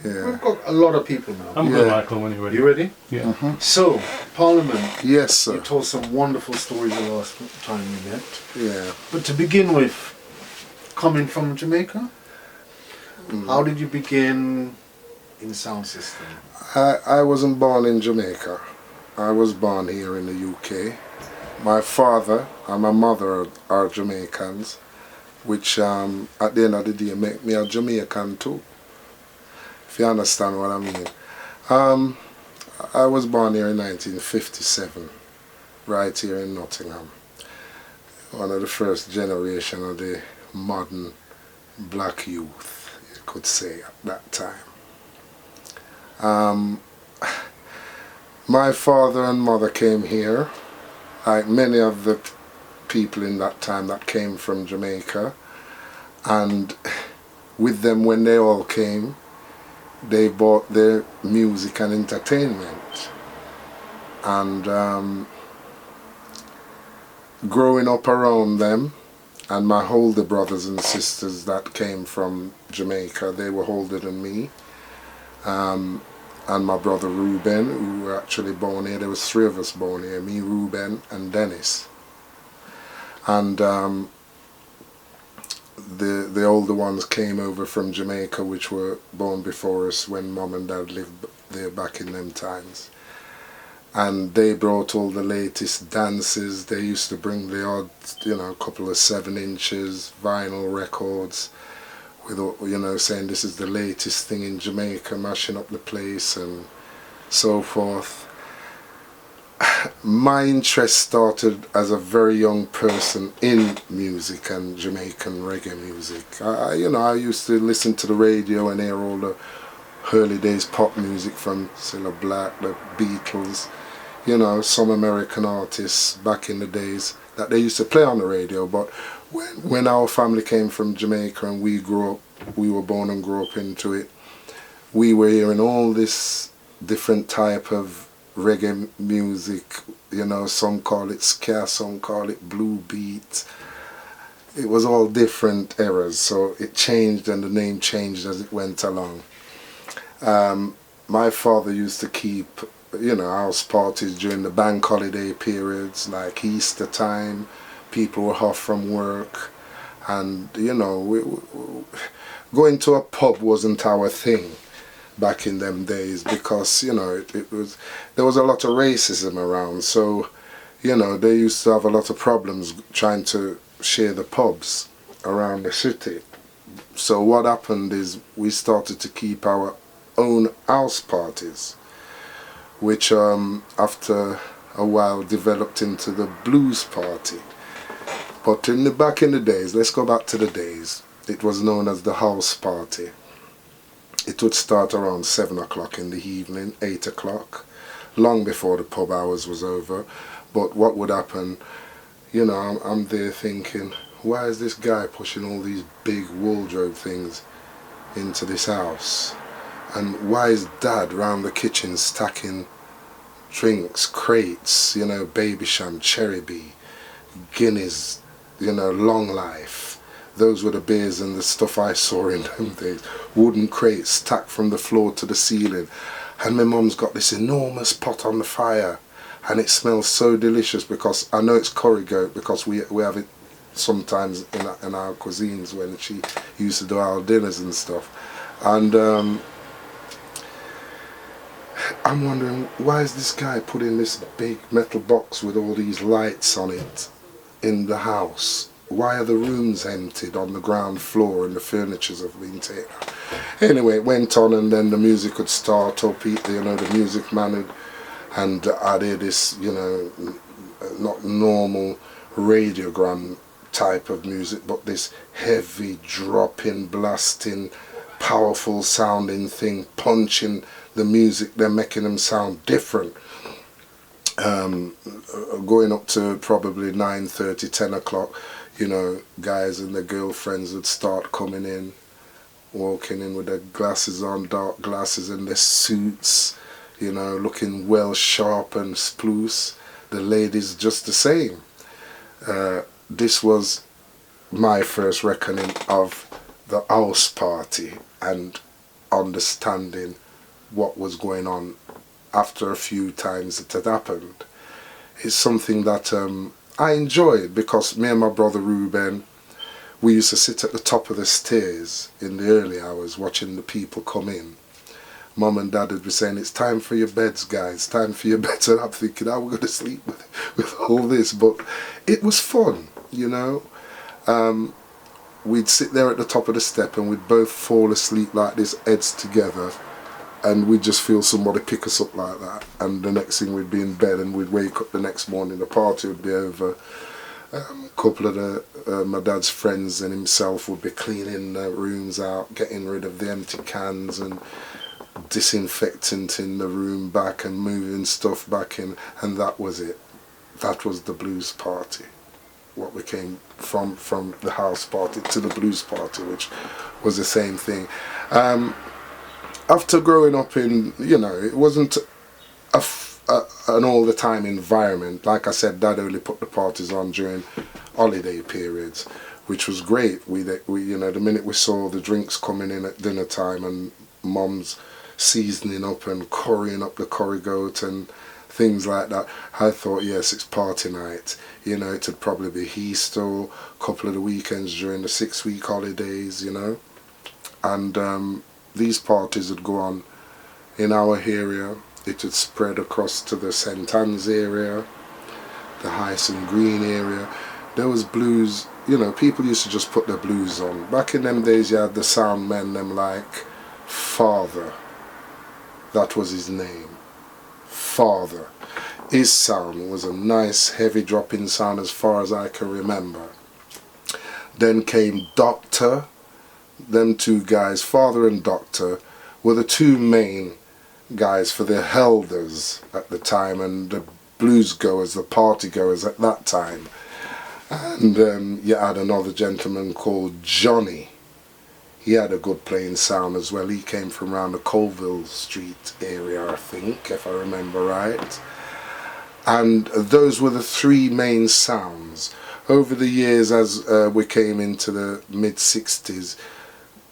Yeah. We've got a lot of people now. I'm good, Michael, when you're ready. You ready? Yeah. So, Parliament. Yes, sir. You told some wonderful stories the last time we met. Yeah. But to begin with, coming from Jamaica, how did you begin in sound system? I wasn't born in Jamaica. I was born here in the UK. My father and my mother are Jamaicans, which at the end of the day make me a Jamaican too, if you understand what I mean. I was born here in 1957, right here in Nottingham. One of the first generation of the modern black youth, you could say, at that time. My father and mother came here, like many of the people in that time that came from Jamaica, and with them when they all came, they bought their music and entertainment. And growing up around them, and my older brothers and sisters that came from Jamaica, they were older than me, and my brother Ruben, who were actually born here. There was three of us born here, me, Ruben, and Dennis. And the older ones came over from Jamaica, which were born before us when Mom and Dad lived there back in them times. And they brought all the latest dances. They used to bring the odd, couple of 7 inches, vinyl records, with, saying this is the latest thing in Jamaica, mashing up the place and so forth. My interest started as a very young person in music and Jamaican reggae music. I used to listen to the radio and hear all the early days pop music from Cilla Black, the Beatles, some American artists back in the days that they used to play on the radio. But when our family came from Jamaica and we were born and grew up into it, we were hearing all this different type of reggae music, some call it ska, some call it blue beat. It was all different eras, so it changed and the name changed as it went along. My father used to keep, house parties during the bank holiday periods, like Easter time. People were off from work, and going to a pub wasn't our thing back in them days, because there was a lot of racism around, so they used to have a lot of problems trying to share the pubs around the city. So what happened is we started to keep our own house parties, which after a while developed into the blues party. But back in the days, let's go back to the days, it was known as the house party. It would start around 7 o'clock in the evening, 8 o'clock, long before the pub hours was over. But what would happen, I'm there thinking, why is this guy pushing all these big wardrobe things into this house? And why is Dad round the kitchen stacking drinks, crates, Baby Sham, Cherry Bee, Guinness, Long Life? Those were the beers and the stuff I saw in them days. Wooden crates stacked from the floor to the ceiling. And my mum's got this enormous pot on the fire. And it smells so delicious, because I know it's curry goat, because we have it sometimes in our cuisines when she used to do our dinners and stuff. And I'm wondering, why is this guy putting this big metal box with all these lights on it in the house? Why are the rooms emptied on the ground floor and the furnitures have been taken? Anyway, it went on, and then the music would start up, the music man would, and I'd hear this, not normal radiogram type of music, but this heavy, dropping, blasting, powerful sounding thing, punching the music, they're making them sound different. Going up to probably 9:30, 10 o'clock, guys and their girlfriends would start coming in, walking in with their glasses on, dark glasses, and their suits, looking well sharp and spruce. The ladies just the same. This was my first reckoning of the house party, and understanding what was going on after a few times it had happened. It's something that I enjoyed, because me and my brother Ruben, we used to sit at the top of the stairs in the early hours watching the people come in. Mum and Dad would be saying, it's time for your beds, guys, time for your beds. And I'm thinking, how are we going to sleep with all this? But it was fun, you know. We'd sit there at the top of the step and we'd both fall asleep like this, heads together, and we'd just feel somebody pick us up like that. And the next thing we'd be in bed, and we'd wake up the next morning, the party would be over. A couple of my dad's friends and himself would be cleaning the rooms out, getting rid of the empty cans and disinfectant in the room back and moving stuff back in, and that was it. That was the blues party. What we came from the house party to the blues party, which was the same thing. After growing up in, you know, it wasn't an all the time environment. Like I said, Dad only put the parties on during holiday periods, which was great. We you know, the minute we saw the drinks coming in at dinner time and Mum's seasoning up and currying up the curry goat and things like that, I thought, yes, it's party night. You know, it'd probably be Easter, a couple of the weekends during the 6-week holidays, you know. And these parties would go on in our area. It would spread across to the St. Anne's area, the Hyson Green area. There was blues, you know, people used to just put their blues on. Back in them days, you had the sound men, them like Father. That was his name. Father. His sound was a nice heavy dropping sound as far as I can remember. Then came Doctor. Them two guys, Father and Doctor, were the two main guys for the Helders at the time, and the blues goers, the party goers at that time. And you had another gentleman called Johnny. He had a good playing sound as well. He came from around the Colville Street area, I think, if I remember right. And those were the three main sounds. Over the years, as we came into the mid-60s,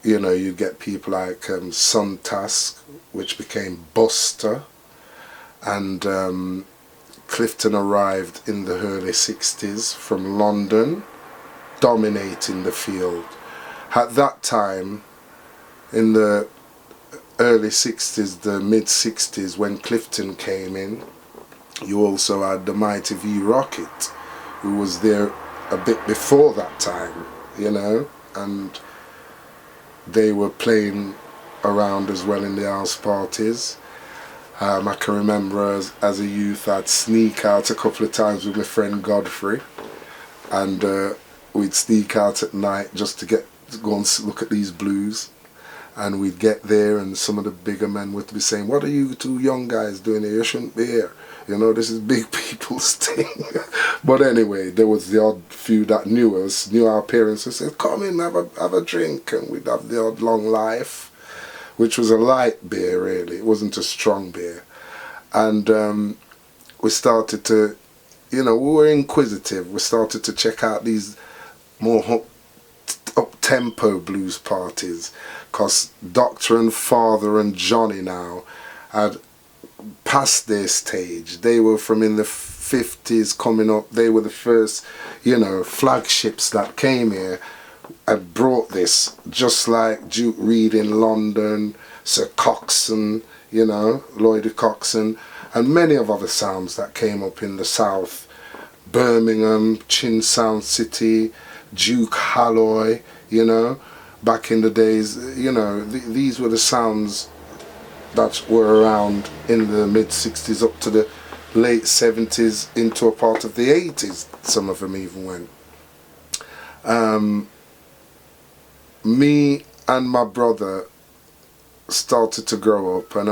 you know, you get people like Suntask, which became Buster, and Clifton arrived in the early 60s from London, dominating the field. At that time, in the early 60s, the mid-60s, when Clifton came in, you also had the Mighty V Rocket, who was there a bit before that time, you know, and they were playing around as well in the house parties. I can remember as a youth, I'd sneak out a couple of times with my friend Godfrey, and we'd sneak out at night just to go and look at these blues. And we'd get there, and some of the bigger men would be saying, "What are you two young guys doing here? You shouldn't be here. You know, this is big people's thing." But anyway, there was the odd few that knew us, knew our parents, and said, "Come in, have a drink." And we'd have the odd Long Life, which was a light beer, really. It wasn't a strong beer. And we started to, you know, we were inquisitive. We started to check out these more up-tempo blues parties, because Doctor and Father and Johnny now had passed their stage. They were from in the 50s coming up. They were the first, you know, flagships that came here and brought this, just like Duke Reid in London, Sir Coxon, you know, Lloyd Coxon, and many of other sounds that came up in the south. Birmingham, Chin Sound City, Duke Halloy, you know, back in the days, you know, these were the sounds that were around in the mid-60s up to the late 70s into a part of the 80s. Some of them even went. Me and my brother started to grow up, and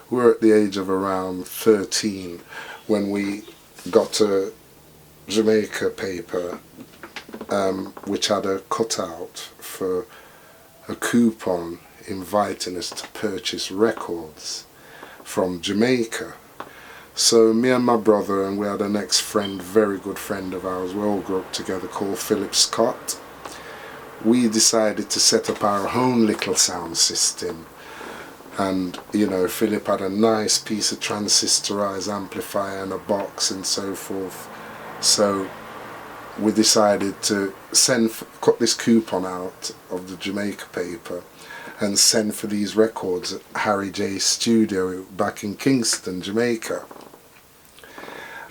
we were at the age of around 13 when we got a Jamaica paper which had a cutout for a coupon inviting us to purchase records from Jamaica. So me and my brother, and we had an ex-friend, very good friend of ours, we all grew up together, called Philip Scott. we decided to set up our own little sound system. And, you know, Philip had a nice piece of transistorized amplifier and a box and so forth. So we decided to cut this coupon out of the Jamaica paper and send for these records at Harry J's studio back in Kingston, Jamaica.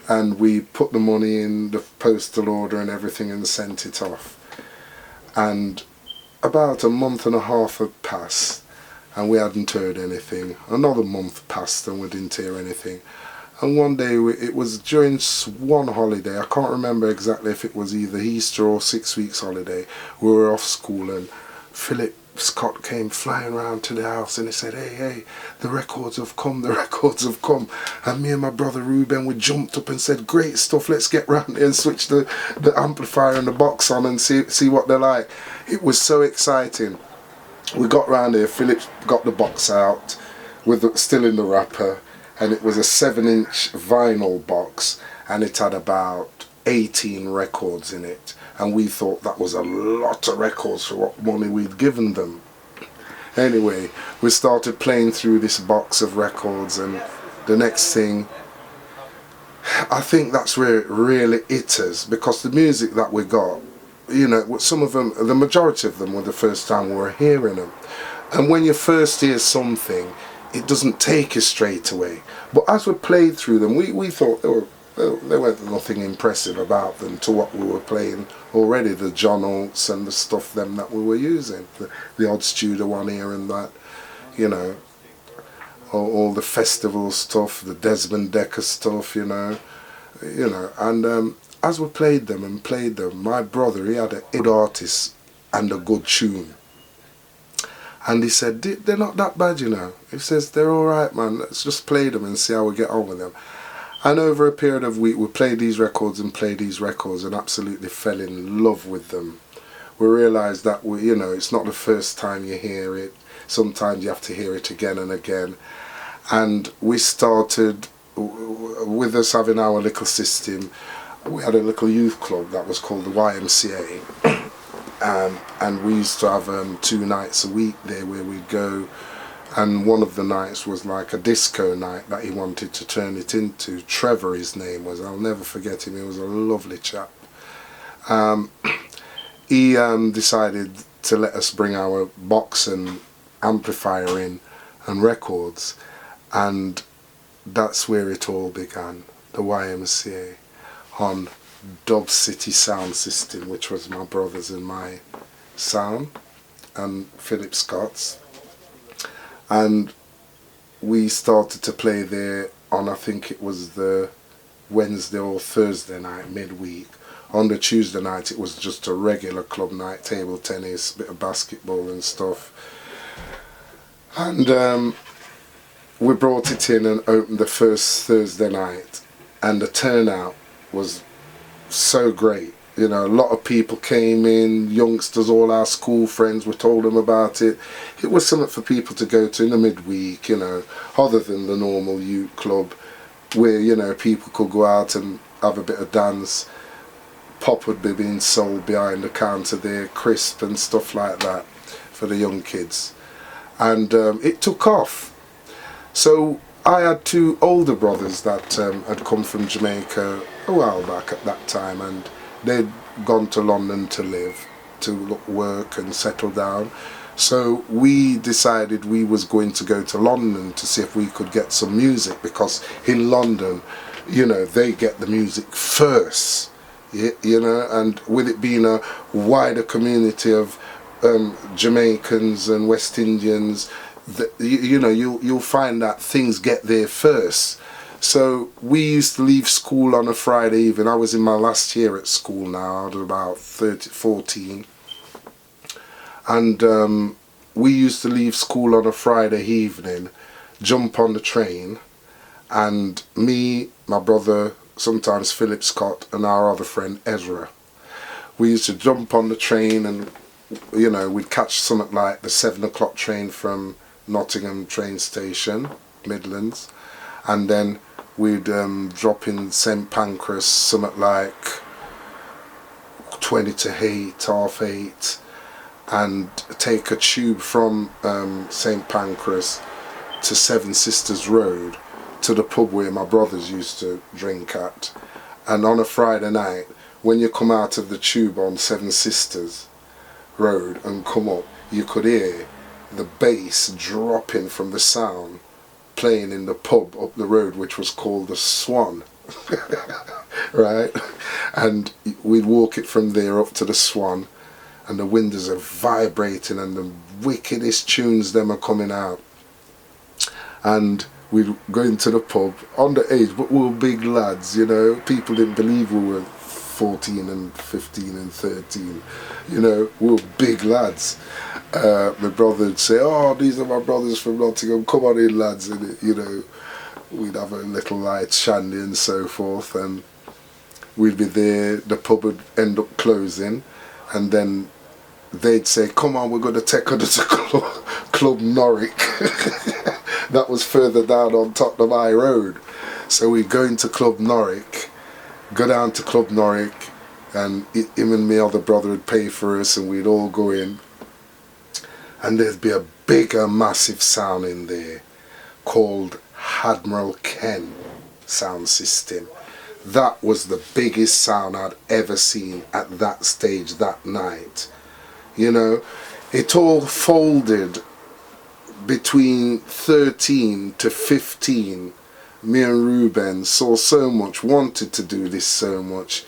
And we put the money in the postal order and everything and sent it off. And about a month and a half had passed and we hadn't heard anything. Another month passed and we didn't hear anything. And one day, it was during one holiday, I can't remember exactly if it was either Easter or 6 weeks holiday, we were off school and Philip Scott came flying round to the house and he said, hey, the records have come, the records have come. And me and my brother Ruben, we jumped up and said, great stuff, let's get round here and switch the amplifier and the box on and see what they're like. It was so exciting. We got round here, Philip got the box out, still in the wrapper, and it was a 7-inch vinyl box and it had about 18 records in it. And we thought that was a lot of records for what money we'd given them. Anyway, we started playing through this box of records and the next thing, I think that's where it really hit us, because the music that we got, you know, some of them, the majority of them were the first time we were hearing them. And when you first hear something, it doesn't take you straight away. But as we played through them, we thought there weren't nothing impressive about them to what we were playing already, the John Holtz and the stuff them that we were using, the odd Studer one here and that, you know, all the festival stuff, the Desmond Decker stuff, you know, and as we played them, my brother, he had a good artist and a good tune. And he said, they're not that bad, you know. He says, they're all right, man. Let's just play them and see how we get on with them. And over a period of a week, we played these records and absolutely fell in love with them. We realised that, it's not the first time you hear it. Sometimes you have to hear it again and again. And we started, with us having our little system, we had a little youth club that was called the YMCA. And we used to have 2 nights a week there where we'd go, and one of the nights was like a disco night that he wanted to turn it into. Trevor, his name was, I'll never forget him, he was a lovely chap. He decided to let us bring our box and amplifier in and records, and that's where it all began, the YMCA on Dub City sound system, which was my brother's and my sound and Philip Scott's, and we started to play there on, I think it was the Wednesday or Thursday night midweek. On the Tuesday night it was just a regular club night, table tennis, bit of basketball and stuff, and we brought it in and opened the first Thursday night, and the turnout was so great. You know, a lot of people came in, youngsters, all our school friends, we told them about it. It was something for people to go to in the midweek, you know, other than the normal youth club where, you know, people could go out and have a bit of dance. Pop would be being sold behind the counter there, crisp and stuff like that for the young kids. And it took off. So I had 2 older brothers that had come from Jamaica a while back at that time, and they'd gone to London to live, to work and settle down. So we decided we was going to go to London to see if we could get some music, because in London, you know, they get the music first, you know, and with it being a wider community of Jamaicans and West Indians, you'll find that things get there first. So we used to leave school on a Friday evening. I was in my last year at school now, I was about 14. And we used to leave school on a Friday evening, jump on the train, and me, my brother, sometimes Philip Scott, and our other friend Ezra, we used to jump on the train and, you know, we'd catch something like the 7 o'clock train from Nottingham train station, Midlands, and then we'd drop in St Pancras something like 20 to 8, half 8, and take a tube from St Pancras to Seven Sisters Road to the pub where my brothers used to drink at. And on a Friday night, when you come out of the tube on Seven Sisters Road and come up, you could hear the bass dropping from the sound playing in the pub up the road, which was called the Swan. Right? And we'd walk it from there up to the Swan, and the windows are vibrating and the wickedest tunes them are coming out. And we'd go into the pub, underage, but we were big lads, you know. People didn't believe we were 14 and 15 and 13, you know. We were big lads. My brother would say, oh, these are my brothers from Nottingham, come on in, lads. And, you know, we'd have a little light shandy and so forth, and we'd be there. The pub would end up closing, and then they'd say, come on, we're going to take her to Club Norwich. That was further down on Tottenham High Road. So we'd go into Club Norwich, go down to Club Norwich, and him and my other brother would pay for us, and we'd all go in. And there'd be a bigger, massive sound in there called Admiral Ken sound system. That was the biggest sound I'd ever seen at that stage that night. You know, it all folded between 13 to 15. Me and Ruben saw so much, wanted to do this so much.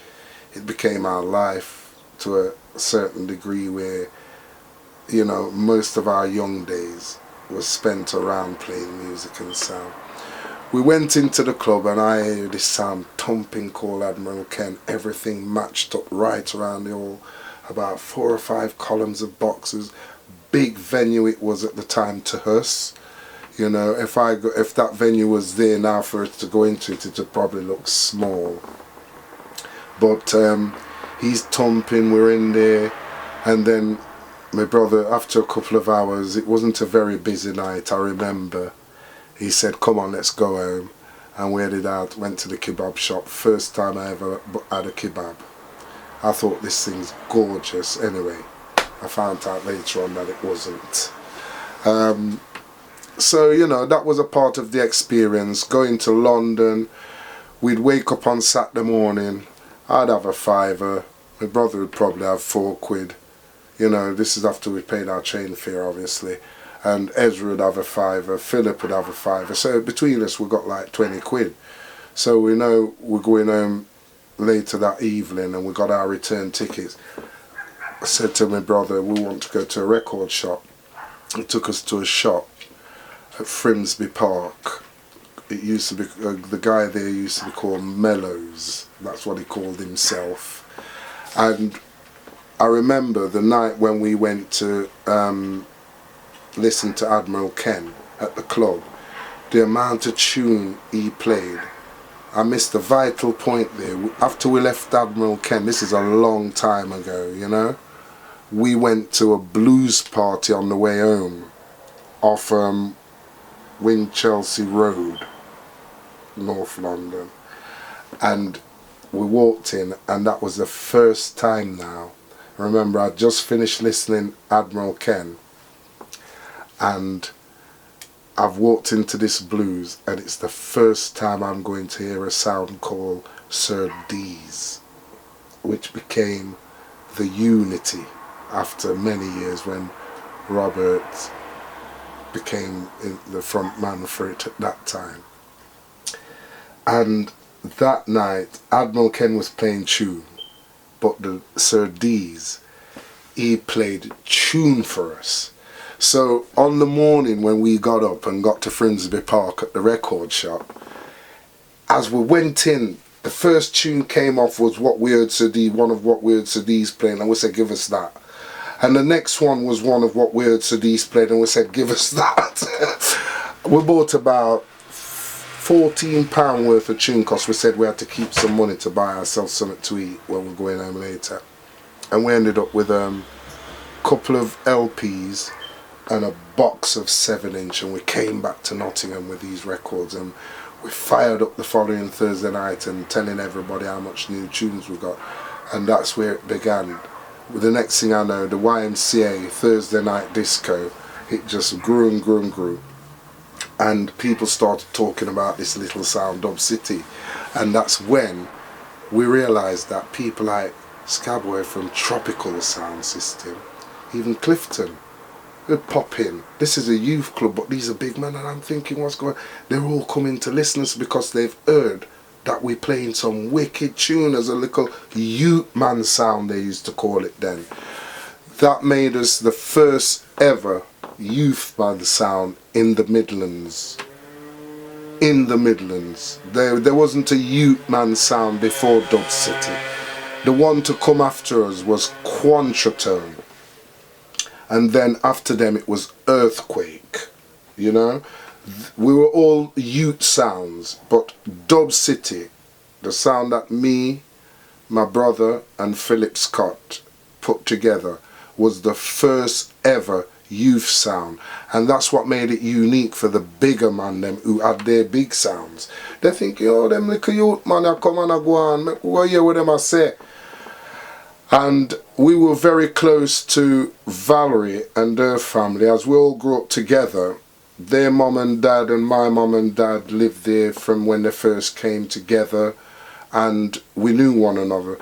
It became our life to a certain degree where, you know, most of our young days was spent around playing music and sound. We went into the club and I heard this sound thumping called Admiral Ken. Everything matched up right around the hall. About 4 or 5 columns of boxes. Big venue it was at the time to us. You know, if that venue was there now for us to go into it, it would probably look small. But he's thumping, we're in there, and then my brother, after a couple of hours, it wasn't a very busy night, I remember, he said, come on, let's go home. And we headed out, went to the kebab shop. First time I ever had a kebab. I thought this thing's gorgeous. Anyway, I found out later on that it wasn't. So, you know, that was a part of the experience. Going to London, we'd wake up on Saturday morning, I'd have a £5. My brother would probably have £4. You know, this is after we paid our train fare, obviously. And Ezra would have a £5, Philip would have a £5. So between us, we got like £20. So we know we're going home later that evening and we got our return tickets. I said to my brother, we want to go to a record shop. He took us to a shop at Frimsby Park. It used to be, the guy there used to be called Mellows. That's what he called himself. And I remember the night when we went to listen to Admiral Ken at the club, the amount of tune he played. I missed a vital point there. After we left Admiral Ken, this is a long time ago, you know, we went to a blues party on the way home off Winchelsea Road, North London. And we walked in, and that was the first time now. Remember, I'd just finished listening Admiral Ken, and I've walked into this blues, and it's the first time I'm going to hear a sound called Sir D's, which became the Unity after many years when Robert became the front man for it at that time. And that night, Admiral Ken was playing tune, but the Sir D's, he played tune for us. So on the morning when we got up and got to Frimsby Park at the record shop, as we went in, the first tune came off was what we heard Sir D, one of what we heard Sir D's playing, and we said, give us that. And the next one was one of what we heard Sir D's playing, and we said, give us that. We bought about £14 worth of tune costs. We said we had to keep some money to buy ourselves something to eat when we're going home later. And we ended up with a couple of LPs and a box of 7-inch, and we came back to Nottingham with these records, and we fired up the following Thursday night and telling everybody how much new tunes we got. And that's where it began. the next thing I know, the YMCA Thursday night disco, it just grew and grew and grew. And people started talking about this little sound, Dub City. And that's when we realised that people like Scabway from Tropical Sound System, even Clifton, would pop in. This is a youth club, but these are big men, and I'm thinking, what's going on? They're all coming to listen us because they've heard that we're playing some wicked tune as a little youth man sound, they used to call it then. That made us the first ever youth band sound in the Midlands. In the Midlands. There wasn't a youth man sound before Dub City. The one to come after us was Quantratone. And then after them it was Earthquake. You know? We were all youth sounds, but Dub City, the sound that me, my brother and Philip Scott put together, was the first ever youth sound, and that's what made it unique for the bigger man them who had their big sounds. They think, yo, them little youth man I come and I go on, make we go hear what them I say. And we were very close to Valerie and her family as we all grew up together. Their mum and dad and my mum and dad lived there from when they first came together, and we knew one another.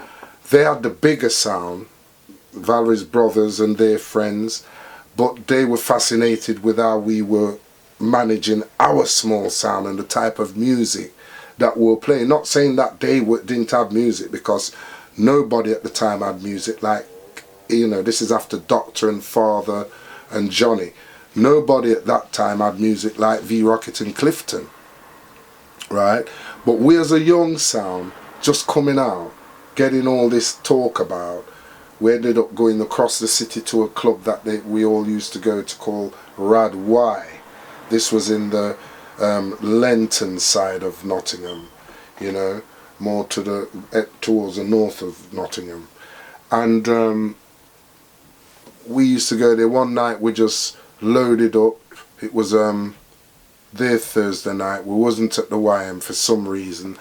They had the bigger sound, Valerie's brothers and their friends, but they were fascinated with how we were managing our small sound and the type of music that we were playing. Not saying that they didn't have music, because nobody at the time had music. Like, you know, this is after Doctor and Father and Johnny. Nobody at that time had music like V Rocket and Clifton, right? But we as a young sound, just coming out, getting all this talk about, we ended up going across the city to a club that we all used to go to called Rad Y. This was in the Lenton side of Nottingham, you know, more to towards the north of Nottingham. And we used to go there. One night we just loaded up. It was their Thursday night. We wasn't at the YM for some reason,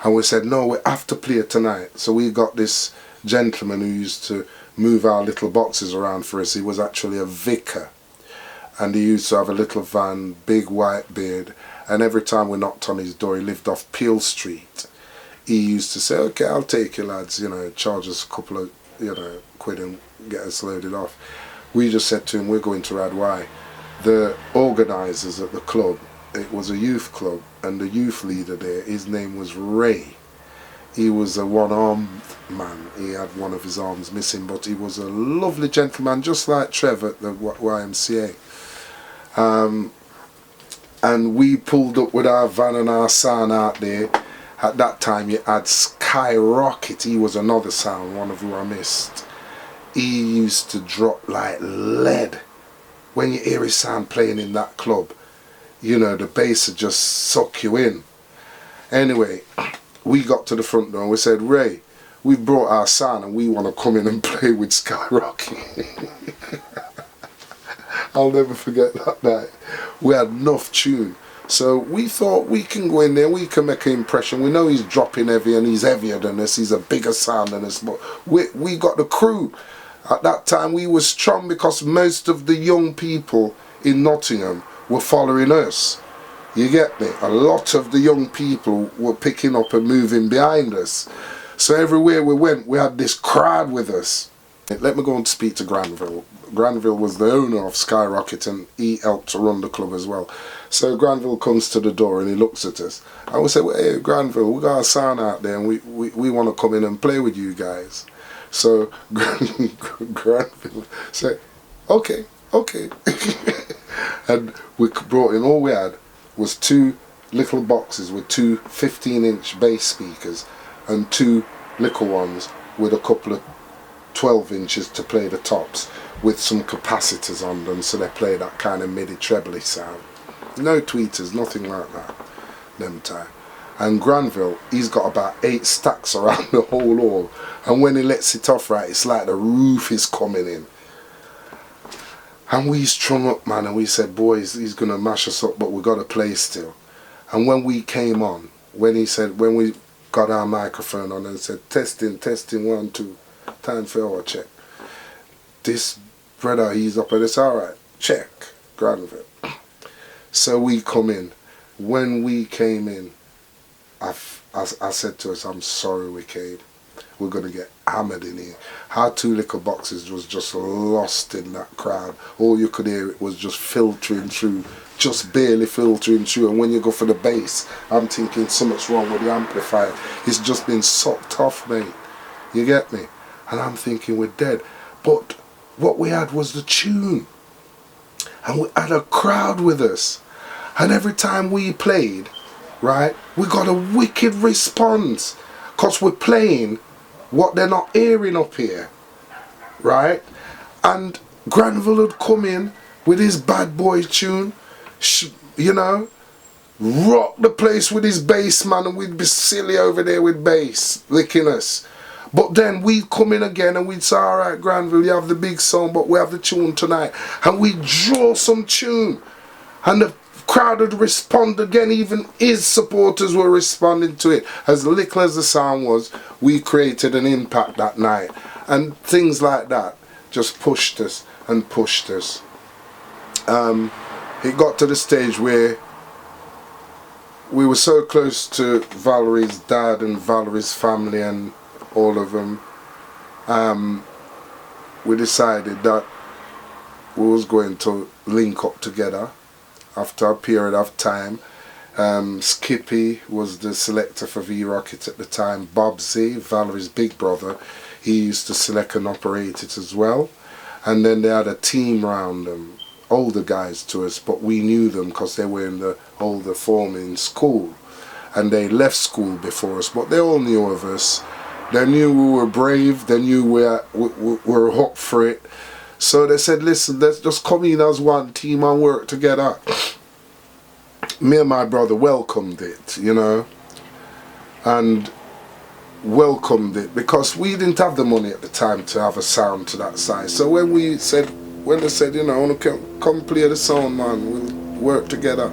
and we said, no, we have to play tonight. So we got this gentleman who used to move our little boxes around for us. He was actually a vicar, and he used to have a little van, big white beard, and every time we knocked on his door, he lived off Peel Street, he used to say, okay, I'll take you lads, you know, charge us a couple of, you know, quid and get us loaded off. We just said to him, we're going to Rad Y. The organisers at the club, it was a youth club, and the youth leader there, his name was Ray. He was a one-armed man. He had one of his arms missing, but he was a lovely gentleman, just like Trevor at the YMCA. And we pulled up with our van and our sound out there. At that time you had Skyrocket. He was another sound, one of who I missed. He used to drop like lead. When you hear his sound playing in that club, you know, the bass would just suck you in. Anyway, we got to the front door and we said, Ray, we've brought our sound and we want to come in and play with Skyrocket. I'll never forget that night. We had enough tune. So we thought we can go in there, we can make an impression. We know he's dropping heavy and he's heavier than us, he's a bigger sound than us, but we got the crew. At that time we were strong because most of the young people in Nottingham were following us. You get me? A lot of the young people were picking up and moving behind us. So everywhere we went, we had this crowd with us. Let me go and speak to Granville. Granville was the owner of Skyrocket, and he helped to run the club as well. So Granville comes to the door and he looks at us. And we say, well, hey Granville, we got a sound out there and we want to come in and play with you guys. So Granville said, okay. And we brought in, all we had was 2 little boxes with 2 15-inch bass speakers and 2 little ones with a couple of 12 inches to play the tops with some capacitors on them, so they play that kind of MIDI trebly sound. No tweeters, nothing like that them time. And Granville, he's got about 8 stacks around the whole hall, and when he lets it off right, it's like the roof is coming in. And we strung up, man, and we said, boys, he's gonna mash us up, but we got to play still. And when we came on, when we got our microphone on and said, testing, 1, 2, time for our check. this brother, he's up and it's alright, check, Granville. So we come in. When we came in, I said to us, I'm sorry we came. We're going to get hammered in here. Our 2 Liquor Boxes was just lost in that crowd. All you could hear, it was just filtering through, just barely filtering through. And when you go for the bass, I'm thinking something's wrong with the amplifier. It's just been sucked off, mate. You get me? And I'm thinking we're dead. But what we had was the tune. And we had a crowd with us. And every time we played, right, we got a wicked response. Because we're playing what they're not hearing up here, right? And Granville would come in with his bad boy tune, you know, rock the place with his bass, man, and we'd be silly over there with bass, licking us. But then we'd come in again and we'd say, alright, Granville, you have the big song, but we have the tune tonight. And we'd draw some tune. And the crowd would respond again. Even his supporters were responding to it. As little as the sound was, we created an impact that night. And things like that just pushed us and pushed us. It got to the stage where we were so close to Valerie's dad and Valerie's family and all of them. We decided that we was going to link up together. After a period of time, Skippy was the selector for V-Rocket at the time. Bobsy, Valerie's big brother, he used to select and operate it as well. And then they had a team around them, older guys to us, but we knew them because they were in the older form in school. And they left school before us, but they all knew of us. They knew we were brave, they knew we were up for it. So they said, listen, let's just come in as one team and work together. Me and my brother welcomed it, you know, and welcomed it because we didn't have the money at the time to have a sound to that size. So when they said, you know, I want to come play the sound, man, we'll work together.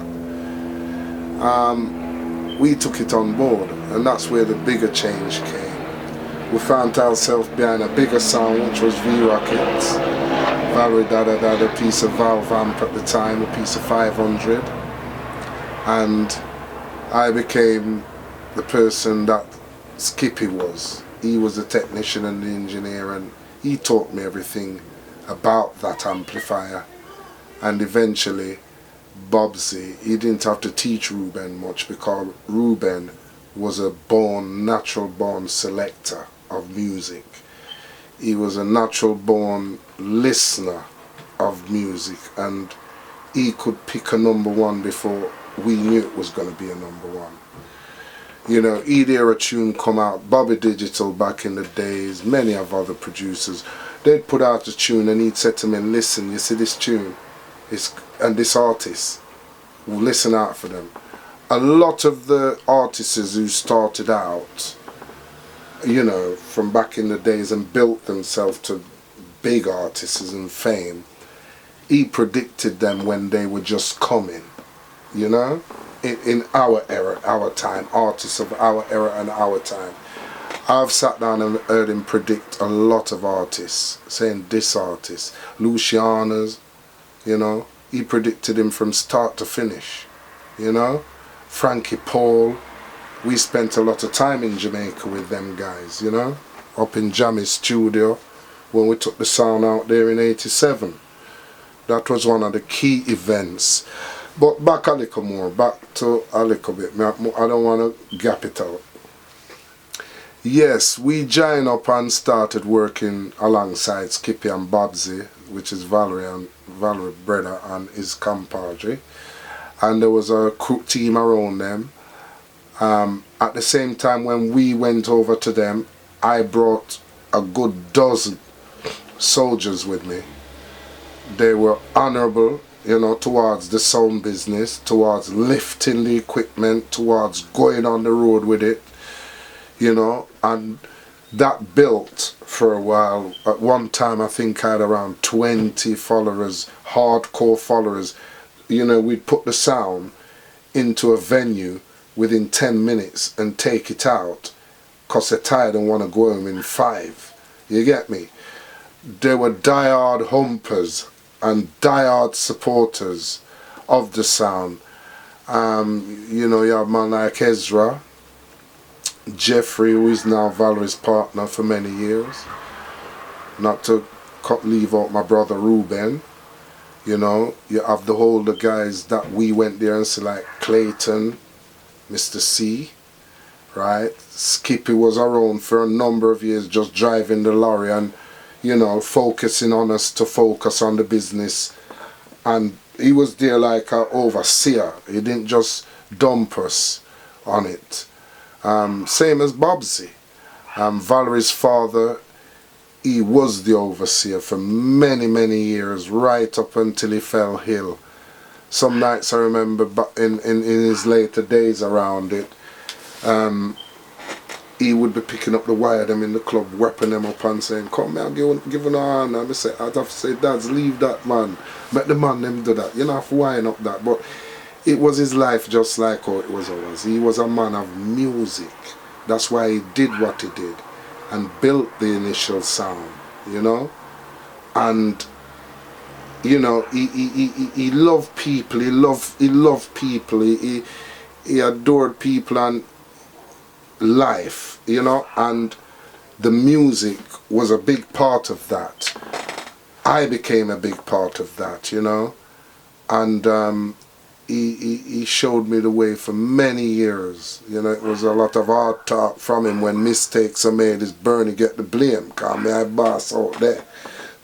We took it on board, and that's where the bigger change came. We found ourselves behind a bigger sound, which was V-Rockets. Valerie had a piece of valve amp at the time, a piece of 500. And I became the person that Skippy was. He was the technician and the engineer, and he taught me everything about that amplifier. And eventually, Bobsy, he didn't have to teach Ruben much because Ruben was a natural born selector of music. He was a natural born listener of music, and he could pick a number one before we knew it was going to be a number one. You know, he'd hear a tune come out, Bobby Digital back in the days, many of other producers, they'd put out a tune and he'd say to me, listen, you see this tune, and this artist, will listen out for them. A lot of the artists who started out, you know, from back in the days and built themselves to big artists and fame, he predicted them when they were just coming, you know, in our era, our time, artists of our era and our time. I've sat down and heard him predict a lot of artists, saying this artist, Luciana's, you know, he predicted him from start to finish, you know, Frankie Paul. We spent a lot of time in Jamaica with them guys, you know, up in Jammy's studio when we took the sound out there in '87. That was one of the key events. But back a little more, back to a little bit. I don't want to gap it out. Yes, we joined up and started working alongside Skippy and Bobsy, which is Valerie brother and his compadre. And there was a crew team around them. At the same time, when we went over to them, I brought a good dozen soldiers with me. They were honorable, you know, towards the sound business, towards lifting the equipment, towards going on the road with it, you know, and that built for a while. At one time, I think I had around 20 followers, hardcore followers. You know, we'd put the sound into a venue within 10 minutes and take it out because they're tired and want to go home in 5. You get me? they were diehard humpers and diehard supporters of the sound. You know, you have a man like Ezra, Jeffrey, who is now Valerie's partner for many years. Not to leave out my brother Ruben. You know, you have the older guys that we went there and see, like Clayton, Mr. C, right? Skippy was around for a number of years just driving the lorry and, you know, focusing on us to focus on the business. And he was there like an overseer. He didn't just dump us on it. Same as Bobsy. Valerie's father, he was the overseer for many, many years, right up until he fell ill. Some nights I remember in his later days around it, he would be picking up the wire them in the club, whipping them up and saying, come here, give an hand. And I say, I'd have to say, Dads, leave that man. Let the man them do that. You don't have to wind up that. But it was his life just like how it was ours. He was a man of music. That's why he did what he did and built the initial sound, you know. And, you know, he loved people. He loved people. He adored people and life, you know, and the music was a big part of that. I became a big part of that, you know, and he showed me the way for many years. You know, it was a lot of hard talk from him when mistakes are made. Is Bernie get the blame? Cause me I boss out there,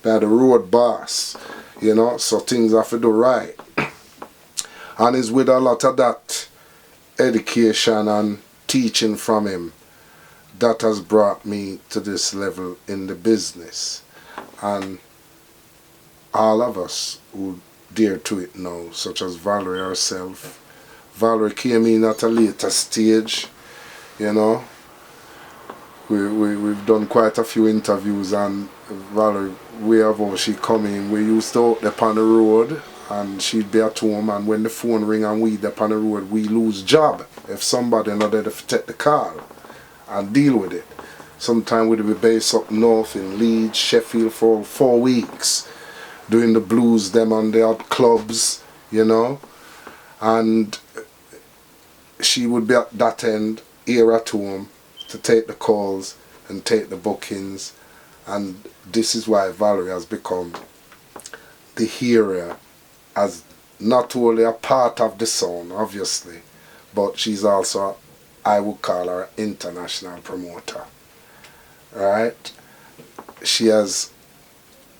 me the road boss, you know, so things have to do right. And it's with a lot of that education and teaching from him that has brought me to this level in the business. And all of us who dare to it now, such as Valerie herself. Valerie came in at a later stage, you know. We've done quite a few interviews, and Valerie, we have how she come in. We used to out there on the road and she'd be at home, and when the phone ring and we up on the road, we lose job if somebody not there to take the call and deal with it. Sometimes we'd be based up north in Leeds, Sheffield for 4 weeks, doing the blues them on the odd clubs, you know, and she would be at that end here at home to take the calls and take the bookings. And this is why Valerie has become the hero, as not only a part of the sound, obviously, but she's also, I would call her, an international promoter. Right? She has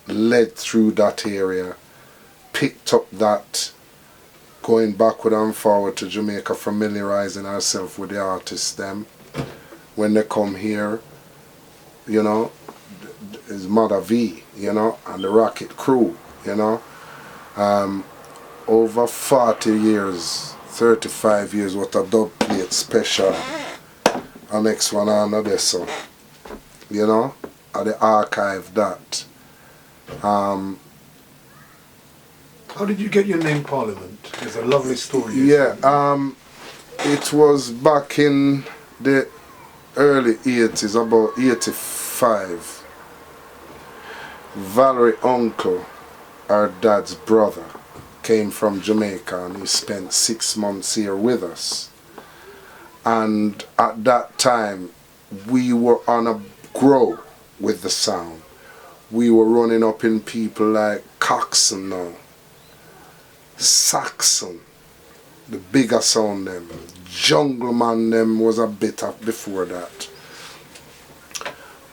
led through that area, picked up that, going backward and forward to Jamaica, familiarizing herself with the artists them. When they come here, you know, is Mother V, you know, and the Rocket Crew, you know. Over 40 years, 35 years worth of dub plate special. And next one another, so, you know, at the archive that. How did you get your name Parliament? It's a lovely story. Yeah, it was back in the early 80s, about 85. Valerie uncle, our dad's brother, came from Jamaica and he spent 6 months here with us. And at that time, we were on a grow with the sound. We were running up in people like Coxon now, Saxon, the bigger sound them, Jungle Man them was a bit up before that.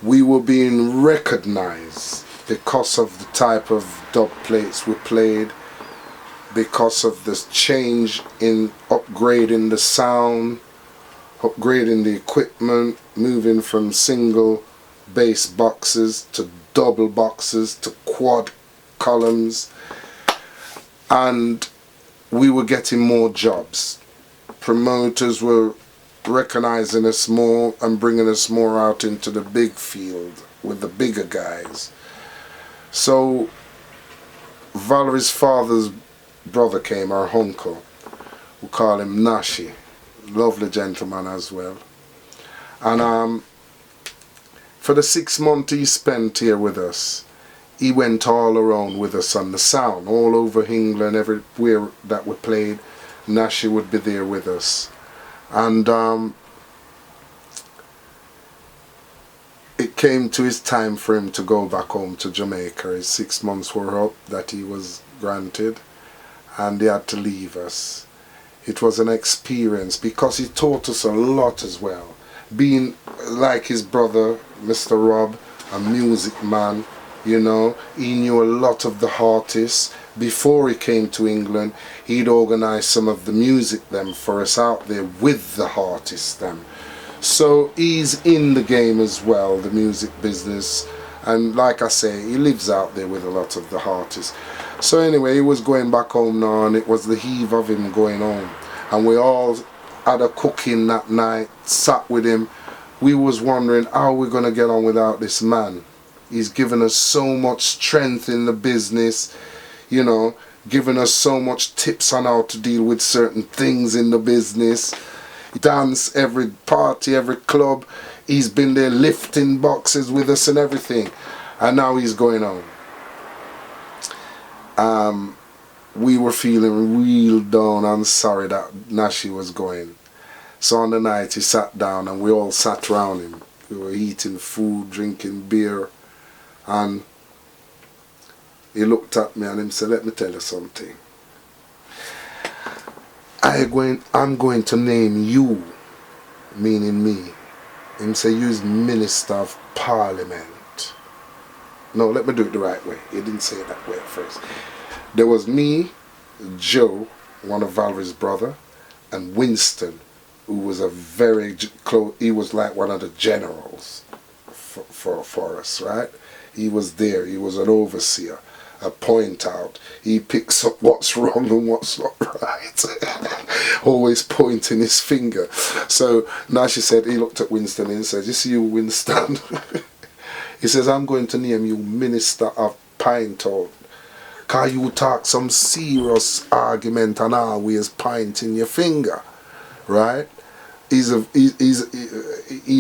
We were being recognized because of the type of dub plates we played, because of this change in upgrading the sound, upgrading the equipment, moving from single bass boxes to double boxes to quad columns, and we were getting more jobs. Promoters were recognizing us more and bringing us more out into the big field with the bigger guys. So Valerie's father's brother came, our uncle, we call him Nashi, lovely gentleman as well. And for the 6 months he spent here with us, he went all around with us on the sound, all over England, everywhere that we played. Nashi would be there with us. And it came to his time for him to go back home to Jamaica. His 6 months were up that he was granted, and he had to leave us. It was an experience because he taught us a lot as well. Being like his brother, Mr. Rob, a music man, you know, he knew a lot of the artists. Before he came to England, he'd organise some of the music them for us out there with the artists them. So he's in the game as well, the music business. And like I say, he lives out there with a lot of the artists. So anyway, he was going back home now, and it was the eve of him going home. And we all had a cooking that night, sat with him. We was wondering how we're going to get on without this man. He's given us so much strength in the business, you know, given us so much tips on how to deal with certain things in the business. Dance, every party, every club. He's been there lifting boxes with us and everything. And now he's going home. We were feeling real down and sorry that Nashi was going. So on the night he sat down and we all sat around him. We were eating food, drinking beer, and he looked at me and he said, "Let me tell you something. I'm going to name you," meaning me. He said, "You is Minister of Parliament." No, let me do it the right way. He didn't say it that way at first. There was me, Joe, one of Valerie's brother, and Winston, who was a very close, he was like one of the generals for us, right? He was there, he was an overseer, a point out. He picks up what's wrong and what's not right. Always pointing his finger. So now she said, he looked at Winston and he said, "You see you, Winston?" He says, "I'm going to name you Minister of Pinetown. Cause you talk some serious argument and always pointing your finger." Right? He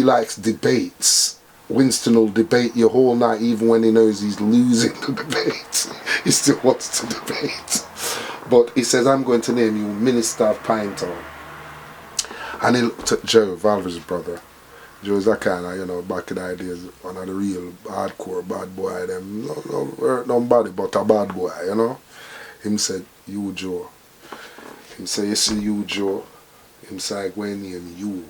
likes debates. Winston will debate you whole night even when he knows he's losing the debate. He still wants to debate. But he says, "I'm going to name you Minister of Pinetown." And he looked at Joe, Valver's brother. Joe's a kind of, you know, back in the days, one of the real hardcore bad boy. Them, no hurt nobody, but a bad boy, you know. Him said, "You, Joe." Him say, "You see you, Joe." Him say, "I go in name you."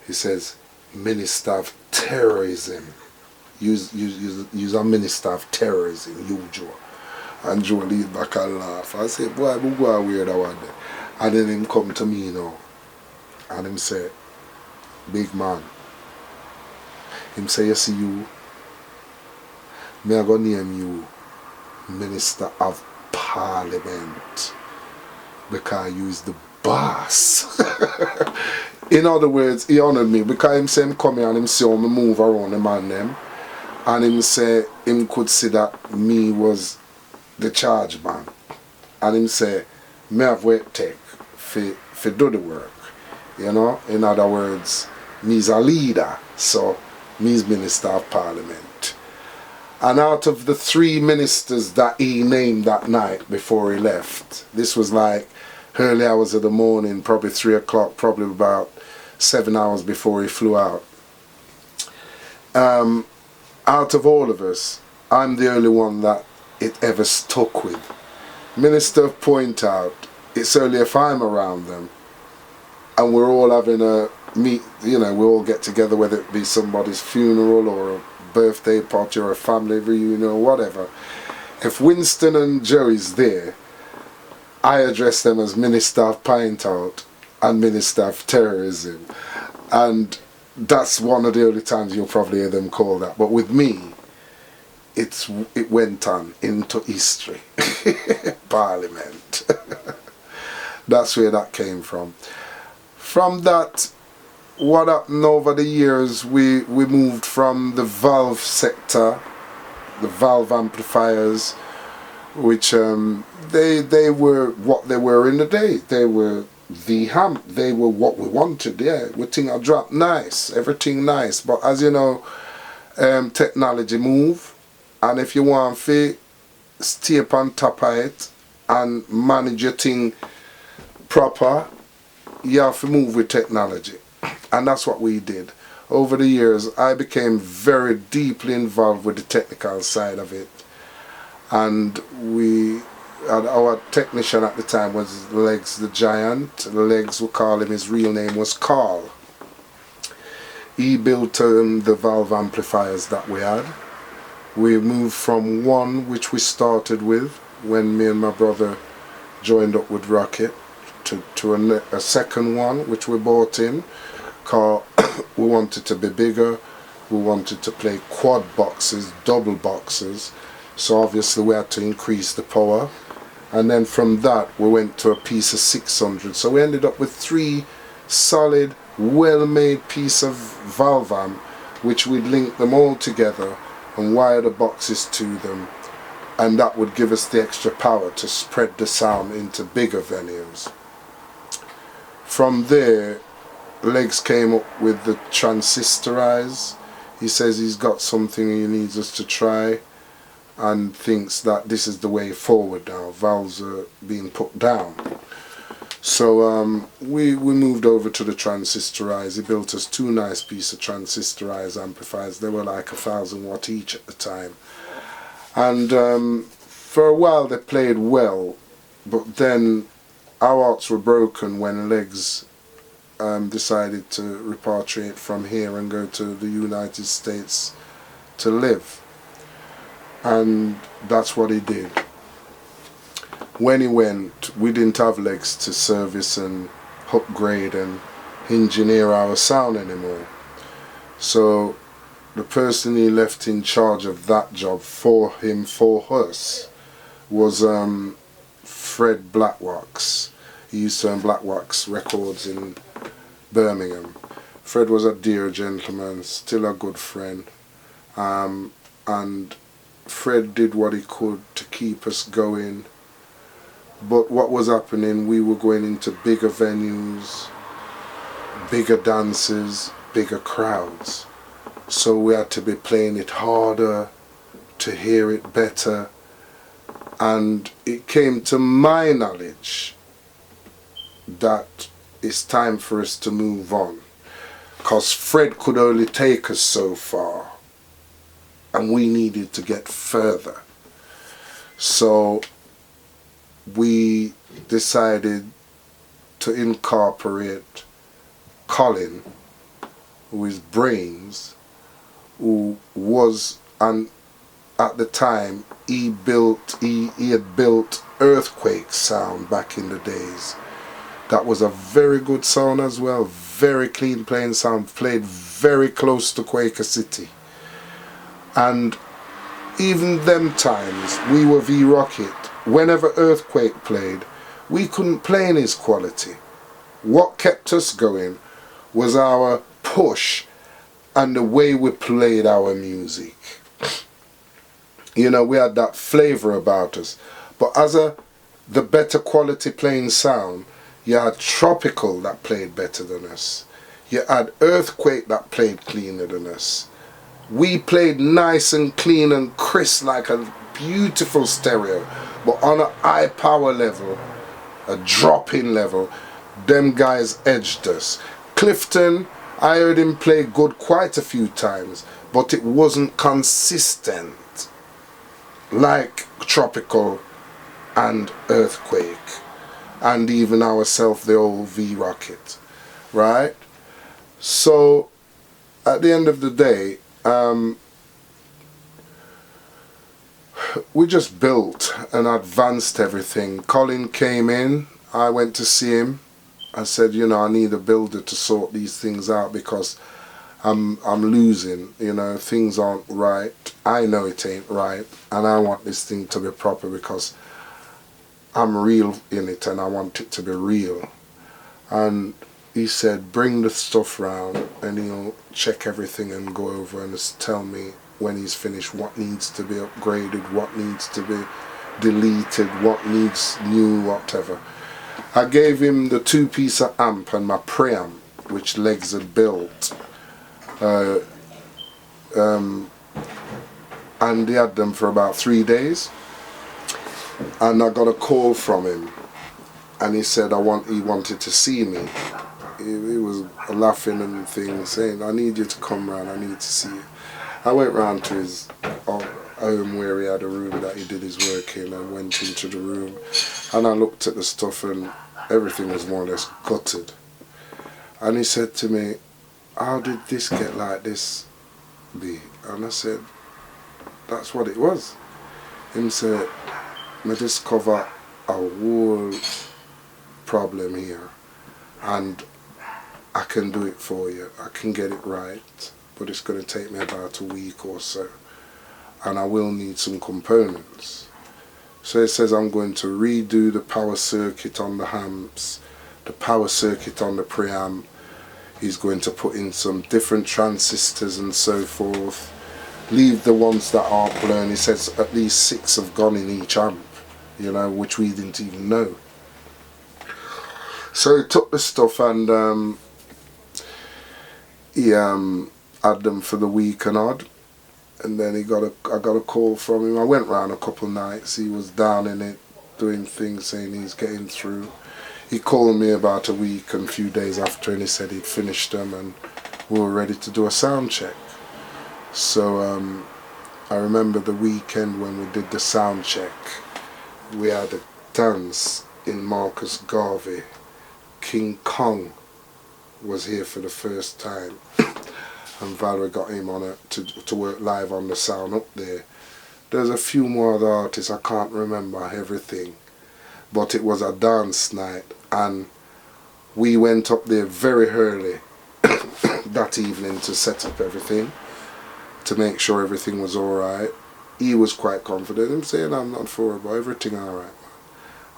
He says, "Minister of Terrorism. Use a Minister of Terrorism, you, Joe." And Joe leaned back and laugh. I said, "Boy, we go weird that one day." And then him come to me now. And him say, "Big man." Him say, "You see you, me I go name you Minister of Parliament. Because you is the boss." In other words, he honoured me because him say him come here and him see how me move around the man them. And him say him could see that me was the charge man. And him say me have work take for do the work. You know, in other words, me's a leader, so me's Minister of Parliament. And out of the 3 ministers that he named that night before he left, this was like early hours of the morning, probably 3 o'clock, probably about 7 hours before he flew out. Out of all of us, I'm the only one that it ever stuck with. Minister point out, it's only if I'm around them and we're all having a meet, you know, we all get together, whether it be somebody's funeral or a birthday party or a family reunion or whatever. If Winston and Joey's there, I address them as Minister of Pinetown and Minister of Terrorism. And that's one of the only times you'll probably hear them call that. But with me, it went on into history. Parliament. That's where that came from. From that, what happened over the years, we moved from the valve sector, the valve amplifiers, which they were what they were in the day. They were the amp. They were what we wanted. Yeah, we think I dropped nice, everything nice. But as you know, technology move, And if you want to stay up on top of it and manage your thing proper, you have to move with technology. And that's what we did. Over the years, I became very deeply involved with the technical side of it. And our technician at the time was Legs the Giant. Legs, we call him, his real name was Carl. He built the valve amplifiers that we had. We moved from one, which we started with when me and my brother joined up with Rocket, to a second one, which we bought in, because we wanted to be bigger. We wanted to play quad boxes, double boxes, so obviously we had to increase the power. And then from that we went to a piece of 600, so we ended up with 3 solid, well-made piece of valve amp, which we'd link them all together and wire the boxes to them, and that would give us the extra power to spread the sound into bigger venues. From there, Legs came up with the transistorize. He says he's got something he needs us to try, and thinks that this is the way forward now. Valves are being put down. So we moved over to the transistorize. He built us 2 nice pieces of transistorize amplifiers. They were like 1,000 watt each at the time. And for a while they played well, but then our hearts were broken when Legs decided to repatriate from here and go to the United States to live. And that's what he did. When he went, we didn't have Legs to service and upgrade and engineer our sound anymore. So the person he left in charge of that job for him, for us, was Fred Blackwax. He used to own Blackwax Records in Birmingham. Fred was a dear gentleman, still a good friend, and Fred did what he could to keep us going. But what was happening, we were going into bigger venues, bigger dances, bigger crowds. So we had to be playing it harder, to hear it better. And it came to my knowledge that it's time for us to move on. Because Fred could only take us so far, and we needed to get further. So we decided to incorporate Colin, who is Brains, who was, and at the time he had built Earthquake sound back in the days. That was a very good sound as well, very clean playing sound, played very close to Quaker City. And even them times, we were V-Rocket. Whenever Earthquake played, we couldn't play in his quality. What kept us going was our push and the way we played our music. You know, we had that flavor about us. But as the better quality playing sound, you had Tropical that played better than us. You had Earthquake that played cleaner than us. We played nice and clean and crisp like a beautiful stereo, but on a high power level, a drop-in level, them guys edged us. Clifton, I heard him play good quite a few times, but it wasn't consistent like Tropical and Earthquake, and even ourselves, the old V-Rocket, right? So at the end of the day, we just built and advanced everything. Colin came in, I went to see him. I said, you know, I need a builder to sort these things out because I'm losing, you know, things aren't right. I know it ain't right, and I want this thing to be proper because I'm real in it and I want it to be real. And he said, bring the stuff round and he'll check everything and go over and just tell me when he's finished what needs to be upgraded, what needs to be deleted, what needs new, whatever. I gave him the 2-piece amp and my preamp, which Legs had built. and he had them for about 3 days. And I got a call from him, and he said he wanted to see me. He was laughing and things, saying, I need you to come round, I need to see you. I went round to his home where he had a room that he did his work in, and went into the room, and I looked at the stuff, and everything was more or less gutted. And he said to me, how did this get like this, B? And I said, that's what it was. Him said, I discover a whole problem here, and I can do it for you. I can get it right, but it's going to take me about a week or so, and I will need some components. So it says I'm going to redo the power circuit on the amps, the power circuit on the preamp. He's going to put in some different transistors and so forth. Leave the ones that aren't blown. He says at least 6 have gone in each amp, you know, which we didn't even know. So he took the stuff, and he had them for the week and odd, and then I got a call from him. I went round a couple of nights. He was down in it, doing things, saying he's getting through. He called me about a week and a few days after, and he said he'd finished them and we were ready to do a sound check. So I remember the weekend when we did the sound check, we had a dance in Marcus Garvey. King Kong was here for the first time, and Valerie got him on to work live on the sound up there. There's a few more other artists, I can't remember everything, but it was a dance night, and we went up there very early that evening to set up everything, to make sure everything was alright. He was quite confident. I'm saying I'm not for it, but everything alright, man.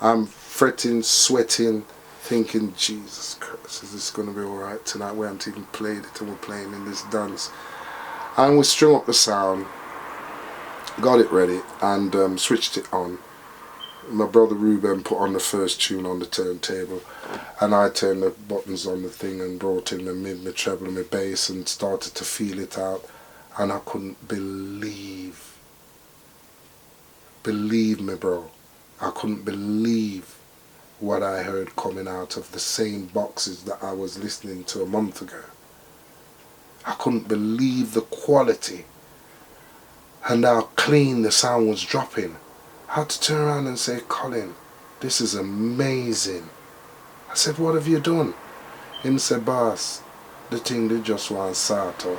I'm fretting, sweating, thinking, Jesus Christ, is this going to be alright tonight? We haven't even played it and we're playing in this dance. And we strung up the sound, got it ready, and switched it on. My brother Ruben put on the first tune on the turntable, and I turned the buttons on the thing and brought in the mid, my treble and my bass, and started to feel it out. And I couldn't believe me, bro, I couldn't believe what I heard coming out of the same boxes that I was listening to a month ago. I couldn't believe the quality and how clean the sound was dropping. I had to turn around and say, Colin, this is amazing. I said, what have you done? Him said, boss, the thing they just want to sort out.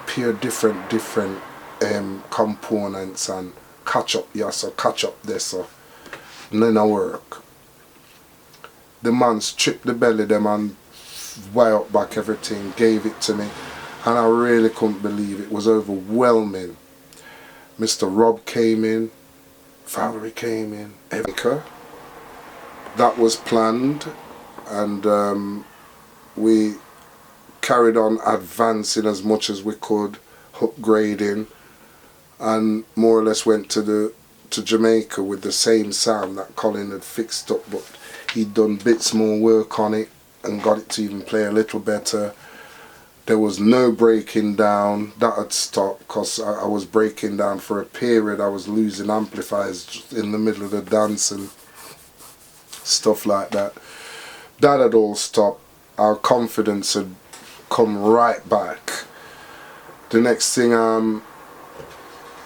Pure different components and catch up here, so catch up there, so none of work. The man stripped the belly, the man wired back everything, gave it to me, and I really couldn't believe it. It was overwhelming. Mr. Rob came in, Valerie came in, Erica. That was planned, and we carried on advancing as much as we could, upgrading, and more or less went to Jamaica with the same sound that Colin had fixed up, but he'd done bits more work on it and got it to even play a little better. There was no breaking down. That had stopped because I was breaking down for a period. I was losing amplifiers in the middle of the dance and stuff like that. That had all stopped. Our confidence had come right back. The next thing,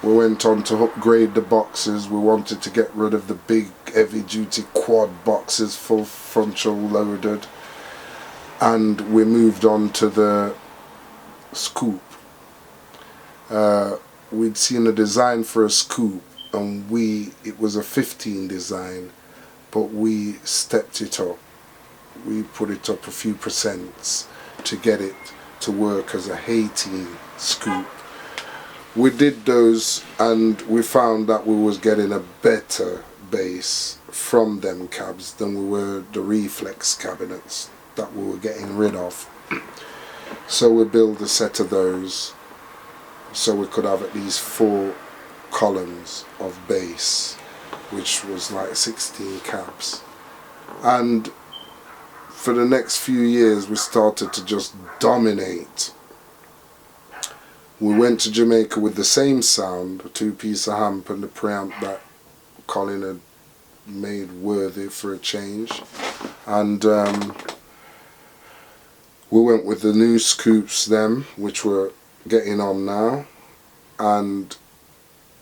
we went on to upgrade the boxes. We wanted to get rid of the big heavy duty quad boxes, full frontal loaded, and we moved on to the scoop. We'd seen a design for a scoop, and it was a 15 design, but we stepped it up. We put it up a few percents to get it to work as a 18 scoop. We did those, and we found that we was getting a better bass from them cabs than we were the reflex cabinets that we were getting rid of. So we built a set of those so we could have at least 4 columns of bass, which was like 16 cabs. And for the next few years we started to just dominate We went to Jamaica with the same sound, a two-piece amp and the preamp that Colin had made worthy for a change. And we went with the new scoops then, which were getting on now. And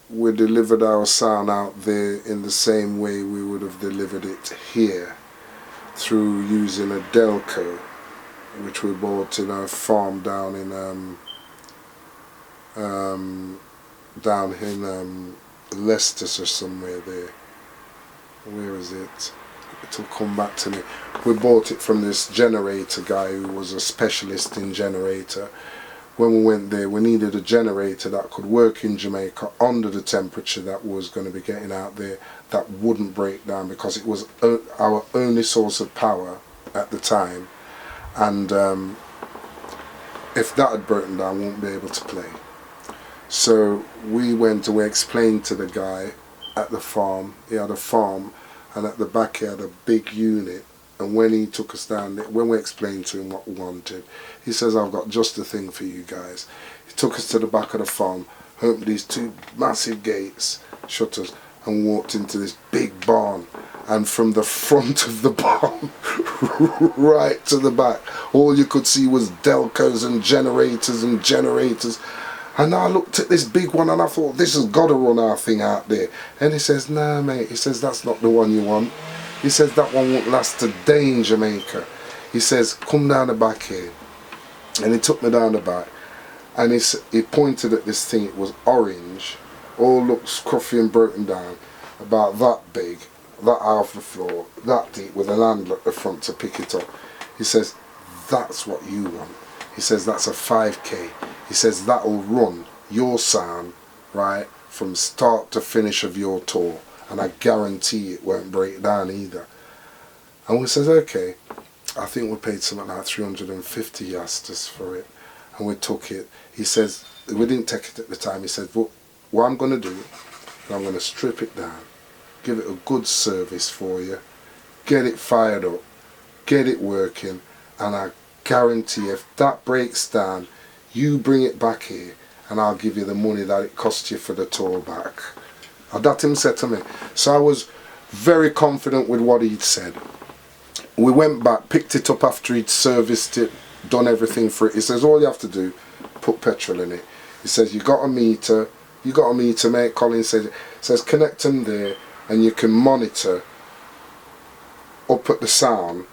we delivered our sound out there in the same way we would have delivered it here, through using a Delco, which we bought in a farm down in Leicester or somewhere there. Where is it? It'll come back to me. We bought it from this generator guy who was a specialist in generator. When we went there, we needed a generator that could work in Jamaica under the temperature that was going to be getting out there, that wouldn't break down, because it was our only source of power at the time. And if that had broken down, we wouldn't be able to play. So we went and we explained to the guy at the farm. He had a farm, and at the back he had a big unit. And when he took us down there, when we explained to him what we wanted, he says, I've got just the thing for you guys. He took us to the back of the farm, opened these two massive gates, shutters, and walked into this big barn. And from the front of the barn right to the back, all you could see was Delcos and generators and generators. And I looked at this big one and I thought, this has got to run our thing out there. And he says, nah mate, he says, that's not the one you want. He says, that one won't last a day in Jamaica. He says, come down the back here. And he took me down the back, and he pointed at this thing. It was orange, all looked scruffy and broken down, about that big, that half the floor, that deep, with a handle at the front to pick it up. He says, that's what you want. He says, that's a 5K. He says, that'll run your sound, right, from start to finish of your tour. And I guarantee it won't break down either. And we says, okay. I think we paid something like 350 yastas for it. And we took it. He says, we didn't take it at the time. He said, well, what I'm going to do, I'm going to strip it down, give it a good service for you, get it fired up, get it working, and I guarantee if that breaks down, you bring it back here and I'll give you the money that it cost you for the tour back. And that him said to me. So I was very confident with what he'd said. We went back, picked it up after he'd serviced it, done everything for it. He says, all you have to do, put petrol in it. He says, you got a meter, mate. Colin says connect them there and you can monitor up at the sound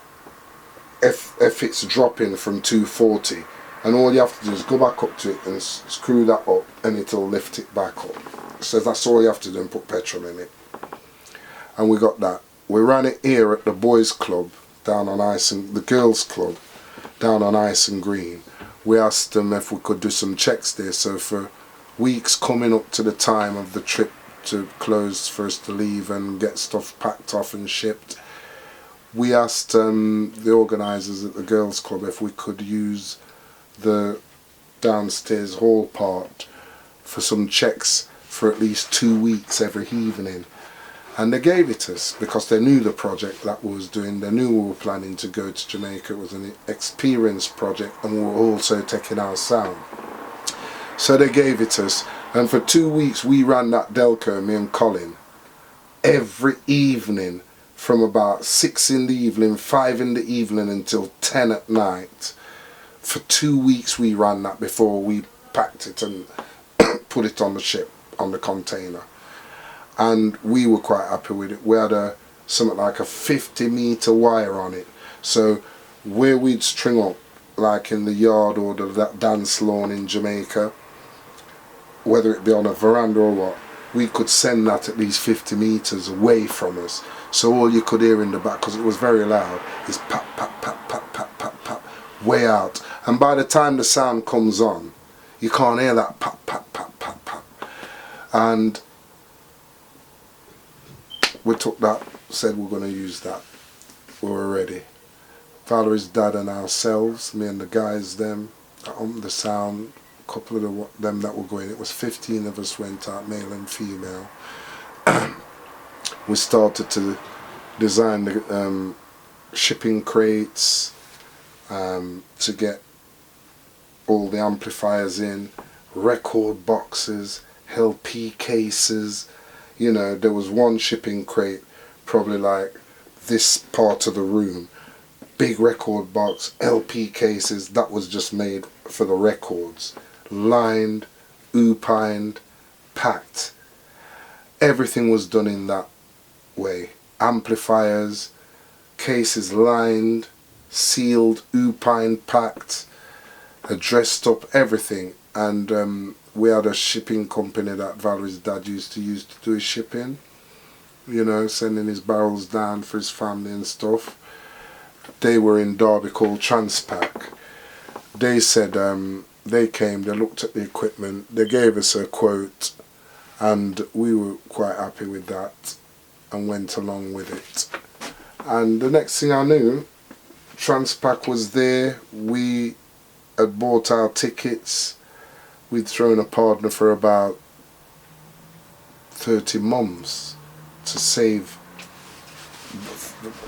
if it's dropping from 240. And all you have to do is go back up to it and screw that up and it'll lift it back up. He says that's all you have to do, and put petrol in it. And we got that. We ran it here at the boys' club down on Ice, and the girls' club down on Ice and Green. We asked them if we could do some checks there. So for weeks coming up to the time of the trip to close for us to leave and get stuff packed off and shipped, we asked the organisers at the girls' club if we could use the downstairs hall part for some checks for at least 2 weeks every evening. And they gave it us because they knew the project that we was doing. They knew we were planning to go to Jamaica. It was an experience project, and we were also taking our sound. So they gave it us, and for 2 weeks we ran that Delco, me and Colin, every evening from about 6 in the evening, 5 in the evening until 10 at night. For 2 weeks we ran that before we packed it and put it on the ship, on the container. And we were quite happy with it. We had something like a 50-meter wire on it. So where we'd string up, like in the yard or that dance lawn in Jamaica, whether it be on a veranda or what, we could send that at least 50 meters away from us. So all you could hear in the back, because it was very loud, is pap, pap, pap, pap, pap, pap, pap, way out. And by the time the sound comes on, you can't hear that pap, pap, pap, pap, pap. And we took that, said we're going to use that. We were ready. Valerie's dad and ourselves, me and the guys, them, on the sound, a couple of them that were going. It was 15 of us went out, male and female. We started to design the shipping crates to get all the amplifiers in, record boxes, LP cases. You know, there was one shipping crate, probably like this part of the room, big record box, LP cases, that was just made for the records. Lined, oopined, packed. Everything was done in that way. Amplifiers, cases lined, sealed, oopined, packed, dressed up, everything. And we had a shipping company that Valerie's dad used to use to do his shipping. You know, sending his barrels down for his family and stuff. They were in Derby called Transpac. They said, they came, they looked at the equipment, they gave us a quote, and we were quite happy with that and went along with it. And the next thing I knew, Transpac was there. We had bought our tickets. We'd thrown a partner for about 30 months to save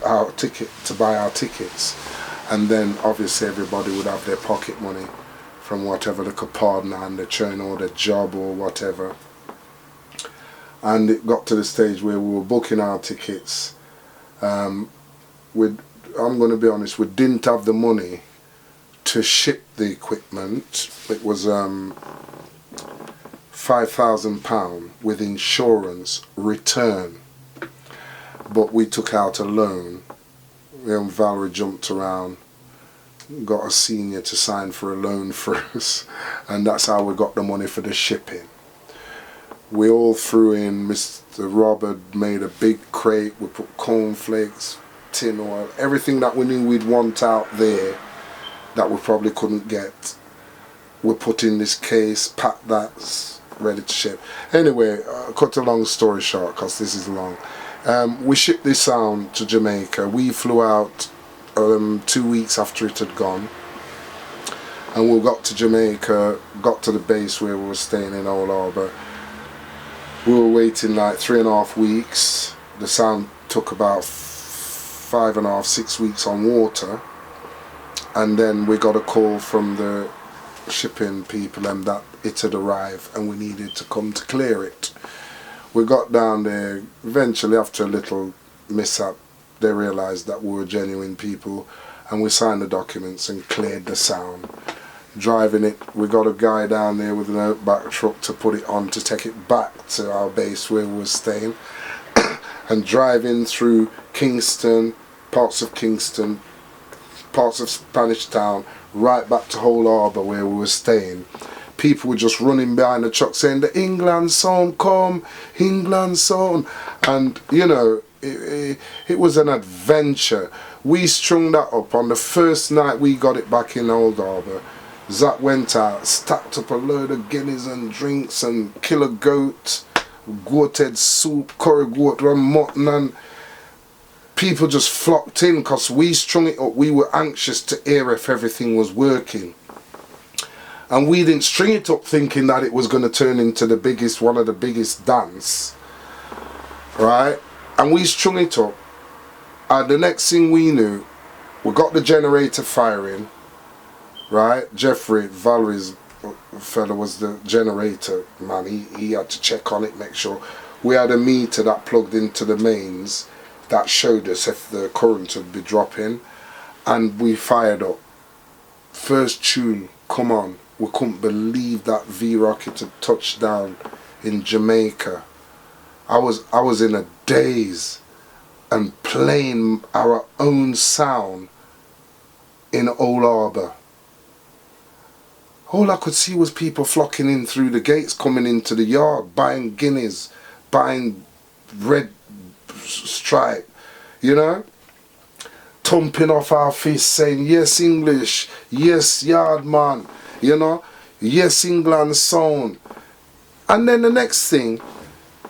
our ticket, to buy our tickets. And then obviously everybody would have their pocket money from whatever they could partner and their train or their job or whatever. And it got to the stage where we were booking our tickets. I'm going to be honest, we didn't have the money to ship the equipment. It was £5,000 with insurance return. But we took out a loan. Valerie jumped around, got a senior to sign for a loan for us, and that's how we got the money for the shipping. We all threw in, Mr. Robert made a big crate, we put cornflakes, tin oil, everything that we knew we'd want out there that we probably couldn't get. We put in this case, packed that, ready to ship. Anyway, cut a long story short, because this is long. We shipped this sound to Jamaica. We flew out 2 weeks after it had gone. And we got to Jamaica, got to the base where we were staying in Old Harbour. We were waiting like 3.5 weeks. The sound took about 5.5, 6 weeks on water. And then we got a call from the shipping people and that it had arrived and we needed to come to clear it. We got down there. Eventually, after a little mishap, they realised that we were genuine people, and we signed the documents and cleared the sound. Driving it, we got a guy down there with an outback truck to put it on to take it back to our base where we were staying. And driving through Kingston, parts of Spanish Town, right back to Old Harbour where we were staying. People were just running behind the truck saying, "The England sound come, England sound." And, you know, it was an adventure. We strung that up on the first night we got it back in Old Harbour. Zach went out, stacked up a load of guineas and drinks and killer goat, goat-head soup, curry goat and mutton, and people just flocked in because we strung it up. We were anxious to hear if everything was working. And we didn't string it up thinking that it was going to turn into one of the biggest dance, right? And we strung it up. And the next thing we knew, we got the generator firing, right? Jeffrey, Valerie's fella, was the generator man. He had to check on it, make sure. We had a meter that plugged into the mains that showed us if the current would be dropping. And we fired up. First tune, come on. We couldn't believe that V-Rocket had touched down in Jamaica. I was in a daze, and playing our own sound in Old Harbour. All I could see was people flocking in through the gates, coming into the yard, buying guineas, buying red stripe, you know? Thumping off our fists saying, "Yes, English, yes, yard man." You know, yes, England sound. And then the next thing,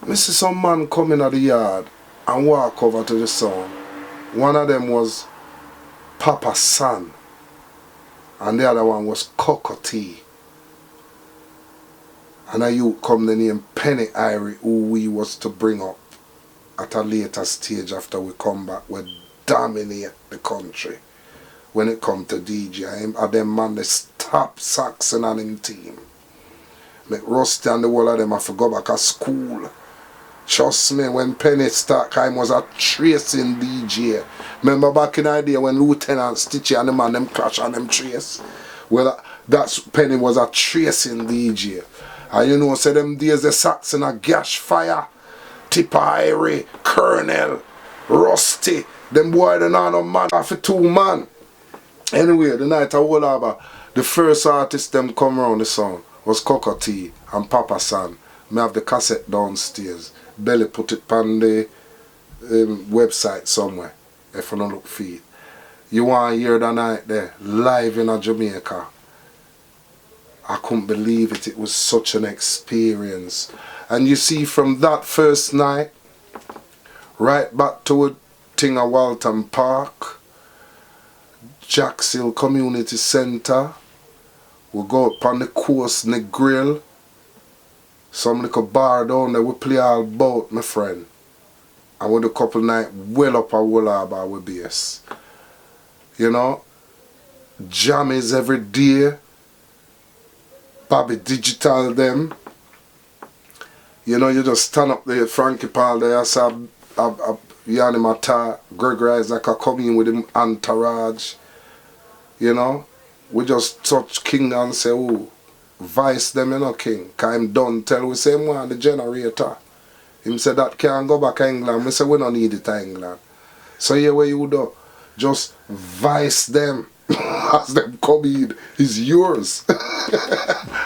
I see some man come in at the yard and walk over to the sound. One of them was Papa San, and the other one was Cockatee. And then you come the name Penny Irie, who we was to bring up at a later stage after we come back. We dominate the country when it come to DJ. And them man, they stop Saxon and him team. Make Rusty and the whole of them have to go back to school. Trust me, when Penny start, Kaim was a tracing DJ. Remember back in the day when Lieutenant Stitchy and the man them clash on them trace? Well, that's Penny was a tracing DJ. And you know, say them days the Saxon a gash fire. Tipper Irie, Colonel, Rusty, them boy they not no man for 2 man. Anyway, the night I hold over, the first artist them come around the song was Cocoa Tea and Papa San. Me have the cassette downstairs. Belly put it on the website somewhere, if you don't look for it. You want to hear the night there, live in Jamaica. I couldn't believe it. It was such an experience. And you see, from that first night, right back to a thing at Walton Park, Jacks Hill Community Centre, we go up on the coast in the grill. Some little bar down there, we play all boat, my friend. And with a couple nights, well up a whole harbour with bass. You know, jammies every day. Bobby Digital them. You know, you just stand up there, Frankie Paul there, I saw Yanni Mata, Gregory Isaac come in with him entourage. You know, we just touch King and say, oh, vice them, you know, King. Cause him done tell we say, man, the generator. Him said that can't go back to England. We say, we don't need it to England. So here what you do, just vice them. As them come in, is yours.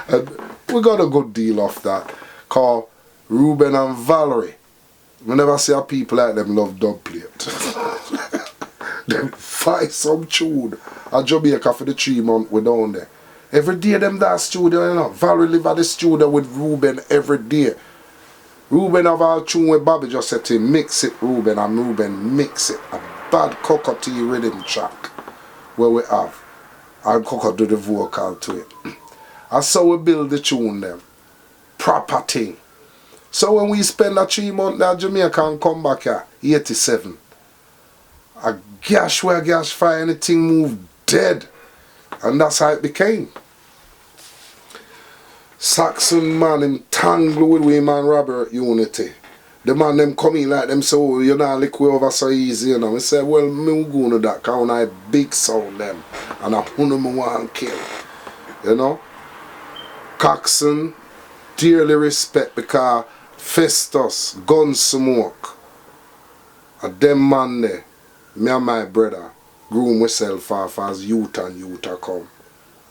And we got a good deal off that. Called Ruben and Valerie. We never see a people like them love dub plate. Them fight some tune at Jamaica for the 3 months we down there. Every day them that studio, you know. Valerie live at the studio with Ruben every day. Ruben have all tune with Bobby just said to him, mix it Ruben, and Ruben mix it. A bad Cocoa Tea rhythm track where we have. And Cocoa do the vocal to it. And so we build the tune them. Proper thing. So when we spend that 3 months in Jamaica and come back here, 87. A gash where gash fire, anything move dead. And that's how it became. Saxon man, him tangle with him and Robert Unity. The man them come in like them so oh, you know lick way over so easy, you know. I say, well, me go to that cause I big sound them. And I who me want kill. You know? Coxon, dearly respect because Festus, Gunsmoke, and them man there, me and my brother, grew myself off as youth and youth come.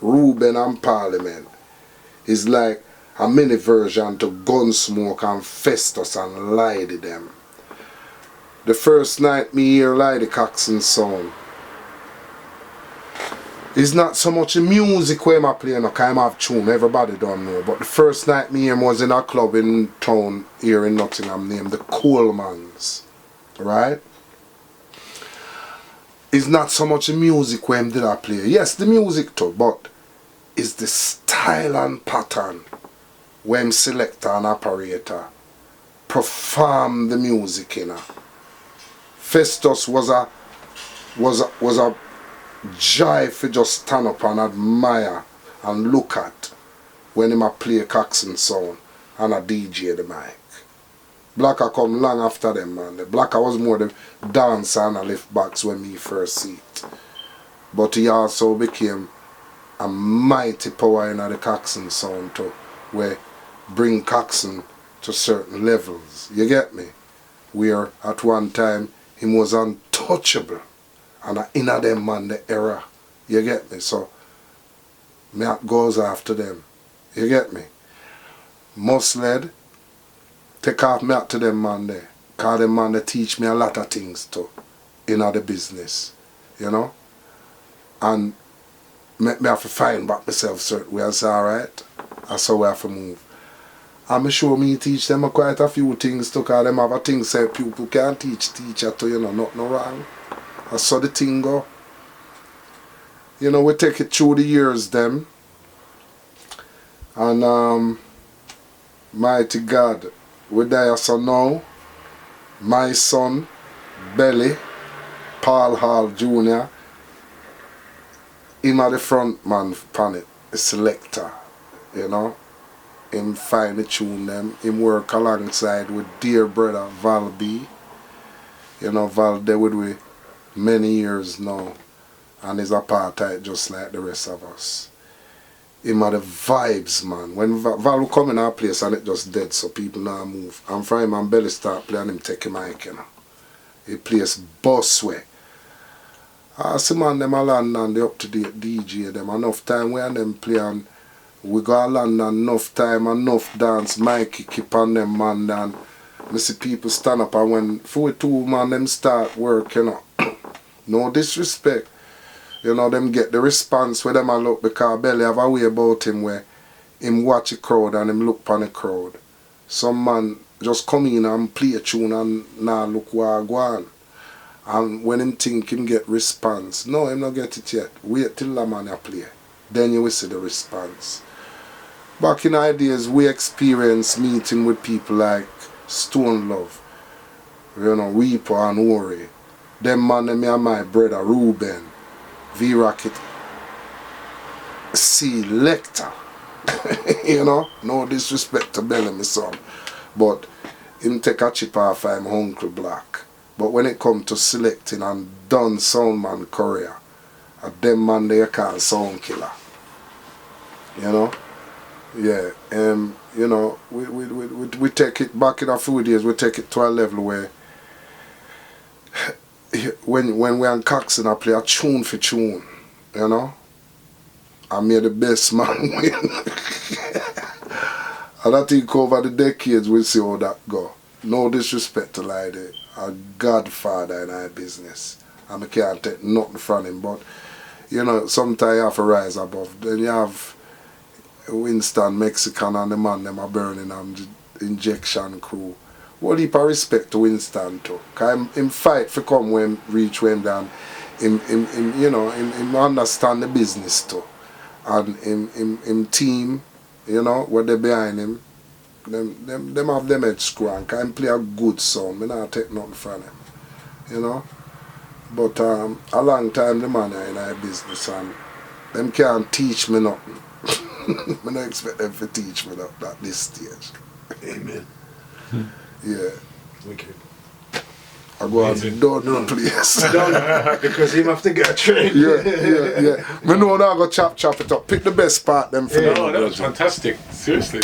Ruben and Parliament is like a mini version to Gunsmoke and Festus and Lady them. The first night me hear Lady Coxon song, it's not so much the music where I play, no, because I have tune, everybody don't know. But the first night me hear was in a club in town here in Nottingham named the Colemans. Right? It's not so much the music where did I play. Yes, the music too, but it's the style and pattern when selector and operator perform the music, you know. Festus was a joy for just stand up and admire and look at when him a play Coxon sound and a DJ the mic. Blacker come long after them, man. The Blacker was more the dancer and a lift box when me first see it. But he also became a mighty power in the Coxon sound too, where bring Coxon to certain levels. You get me? Where at one time he was untouchable. And in a them man the era. You get me? So me goes after them. You get me? Musled, take off me out to them man there. Cause them man they teach me a lot of things too. In the business. You know? And me have to find back myself certain way and say, alright, that's how we have to move. And me sure me teach them quite a few things too, cause them have a thing say people can't teach teacher to, you know, nothing wrong. I saw the thing go. You know, we take it through the years them. And mighty God, we die so now. My son, Belly, Paul Hall Jr., him are the front man pan it, the selector, you know. him find the tune them. Him work alongside with dear brother Val B. You know, Val there with we many years now. And he's apartheid just like the rest of us. Him are the vibes, man. When Val will come in our place and it just dead, so people now move. And from him and Belly start playing, him take him mic, you know. He plays boss way. I see man them a land and the up to date DJ them enough time we and them play and we got land and enough time, enough dance, Mikey keep on them man and I see people stand up and when 42 man them start work, you know. No disrespect. You know, them get the response where them a look because Belly have a way about him where him watch the crowd and him look upon the crowd. Some man just come in and play a tune and now look where I go on. And when him think him get response, no, him not get it yet. Wait till the man a play. Then you will see the response. Back in our days, we experienced meeting with people like Stone Love, you know, Reaper and Ori. Them man, them and my brother Ruben. V-Rocket, Selector, you know, no disrespect to Belly, my son, but him take a chip off him Uncle Black. But when it come to selecting and done Soundman Korea, them man they call Sound Killer, you know, yeah, you know, we take it back in a few days, we take it to a level where when we on Coxon, I play a tune for tune, you know. I made the best man win. And I think over the decades we'll see how that go. No disrespect to Lydie, a godfather in our business. And I can't take nothing from him, but you know, sometimes you have to rise above. Then you have Winston, Mexican and the man them are burning and injection crew. What heap of respect to Winston too. Cause him fight for come when reach when down. Him you know, him understand the business too. And him team, you know, what they behind him, them have them head screw and can play a good song. Me not take nothing from him. You know? But a long time the man are in our business and them can't teach me nothing. I don't expect them to teach me that at this stage. Amen. Yeah. Wicked. I go out and done place. Done because him have to get a train. Yeah. Me know now I go chop it up. Pick the best part them for No, that was fantastic. Seriously.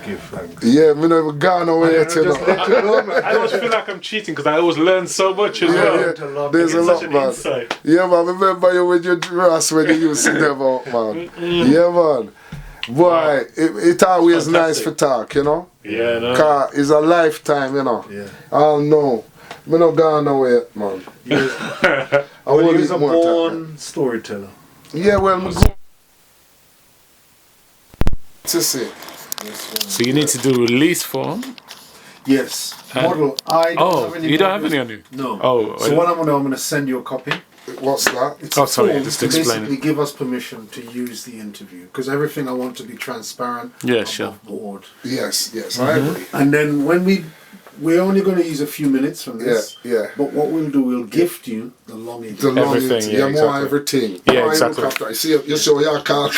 Give thanks. Yeah, me know gone away yet, you know. I always feel like I'm cheating because I always learn so much as well. Yeah. There's a It's lot, such an man. insight. Yeah, man. Remember you with your dress when you used to them out, man. Yeah, man. Boy, it always nice for talk, you know. Yeah, no. Cause it's a lifetime, you know. Yeah. I don't know. Me not gone away yet, man. I Well, want he was it a more time. born storyteller. Yeah, well, me go to see. So you need to do release form. Yes. Model. I don't have any. You don't have models. any on you? No. Oh, So what I'm gonna send you a copy. What's that? It's Oh, a sorry, form just to explain basically it. give us permission to use the interview because everything I want to be transparent. Yeah, above sure. board. Yes, I agree. And then when we're only going to use a few minutes from this. Yeah. But what we'll do, we'll gift you the long The interview. long Everything, it, yeah, more exactly. everything. Yeah, I exactly. look after, I see you show your car.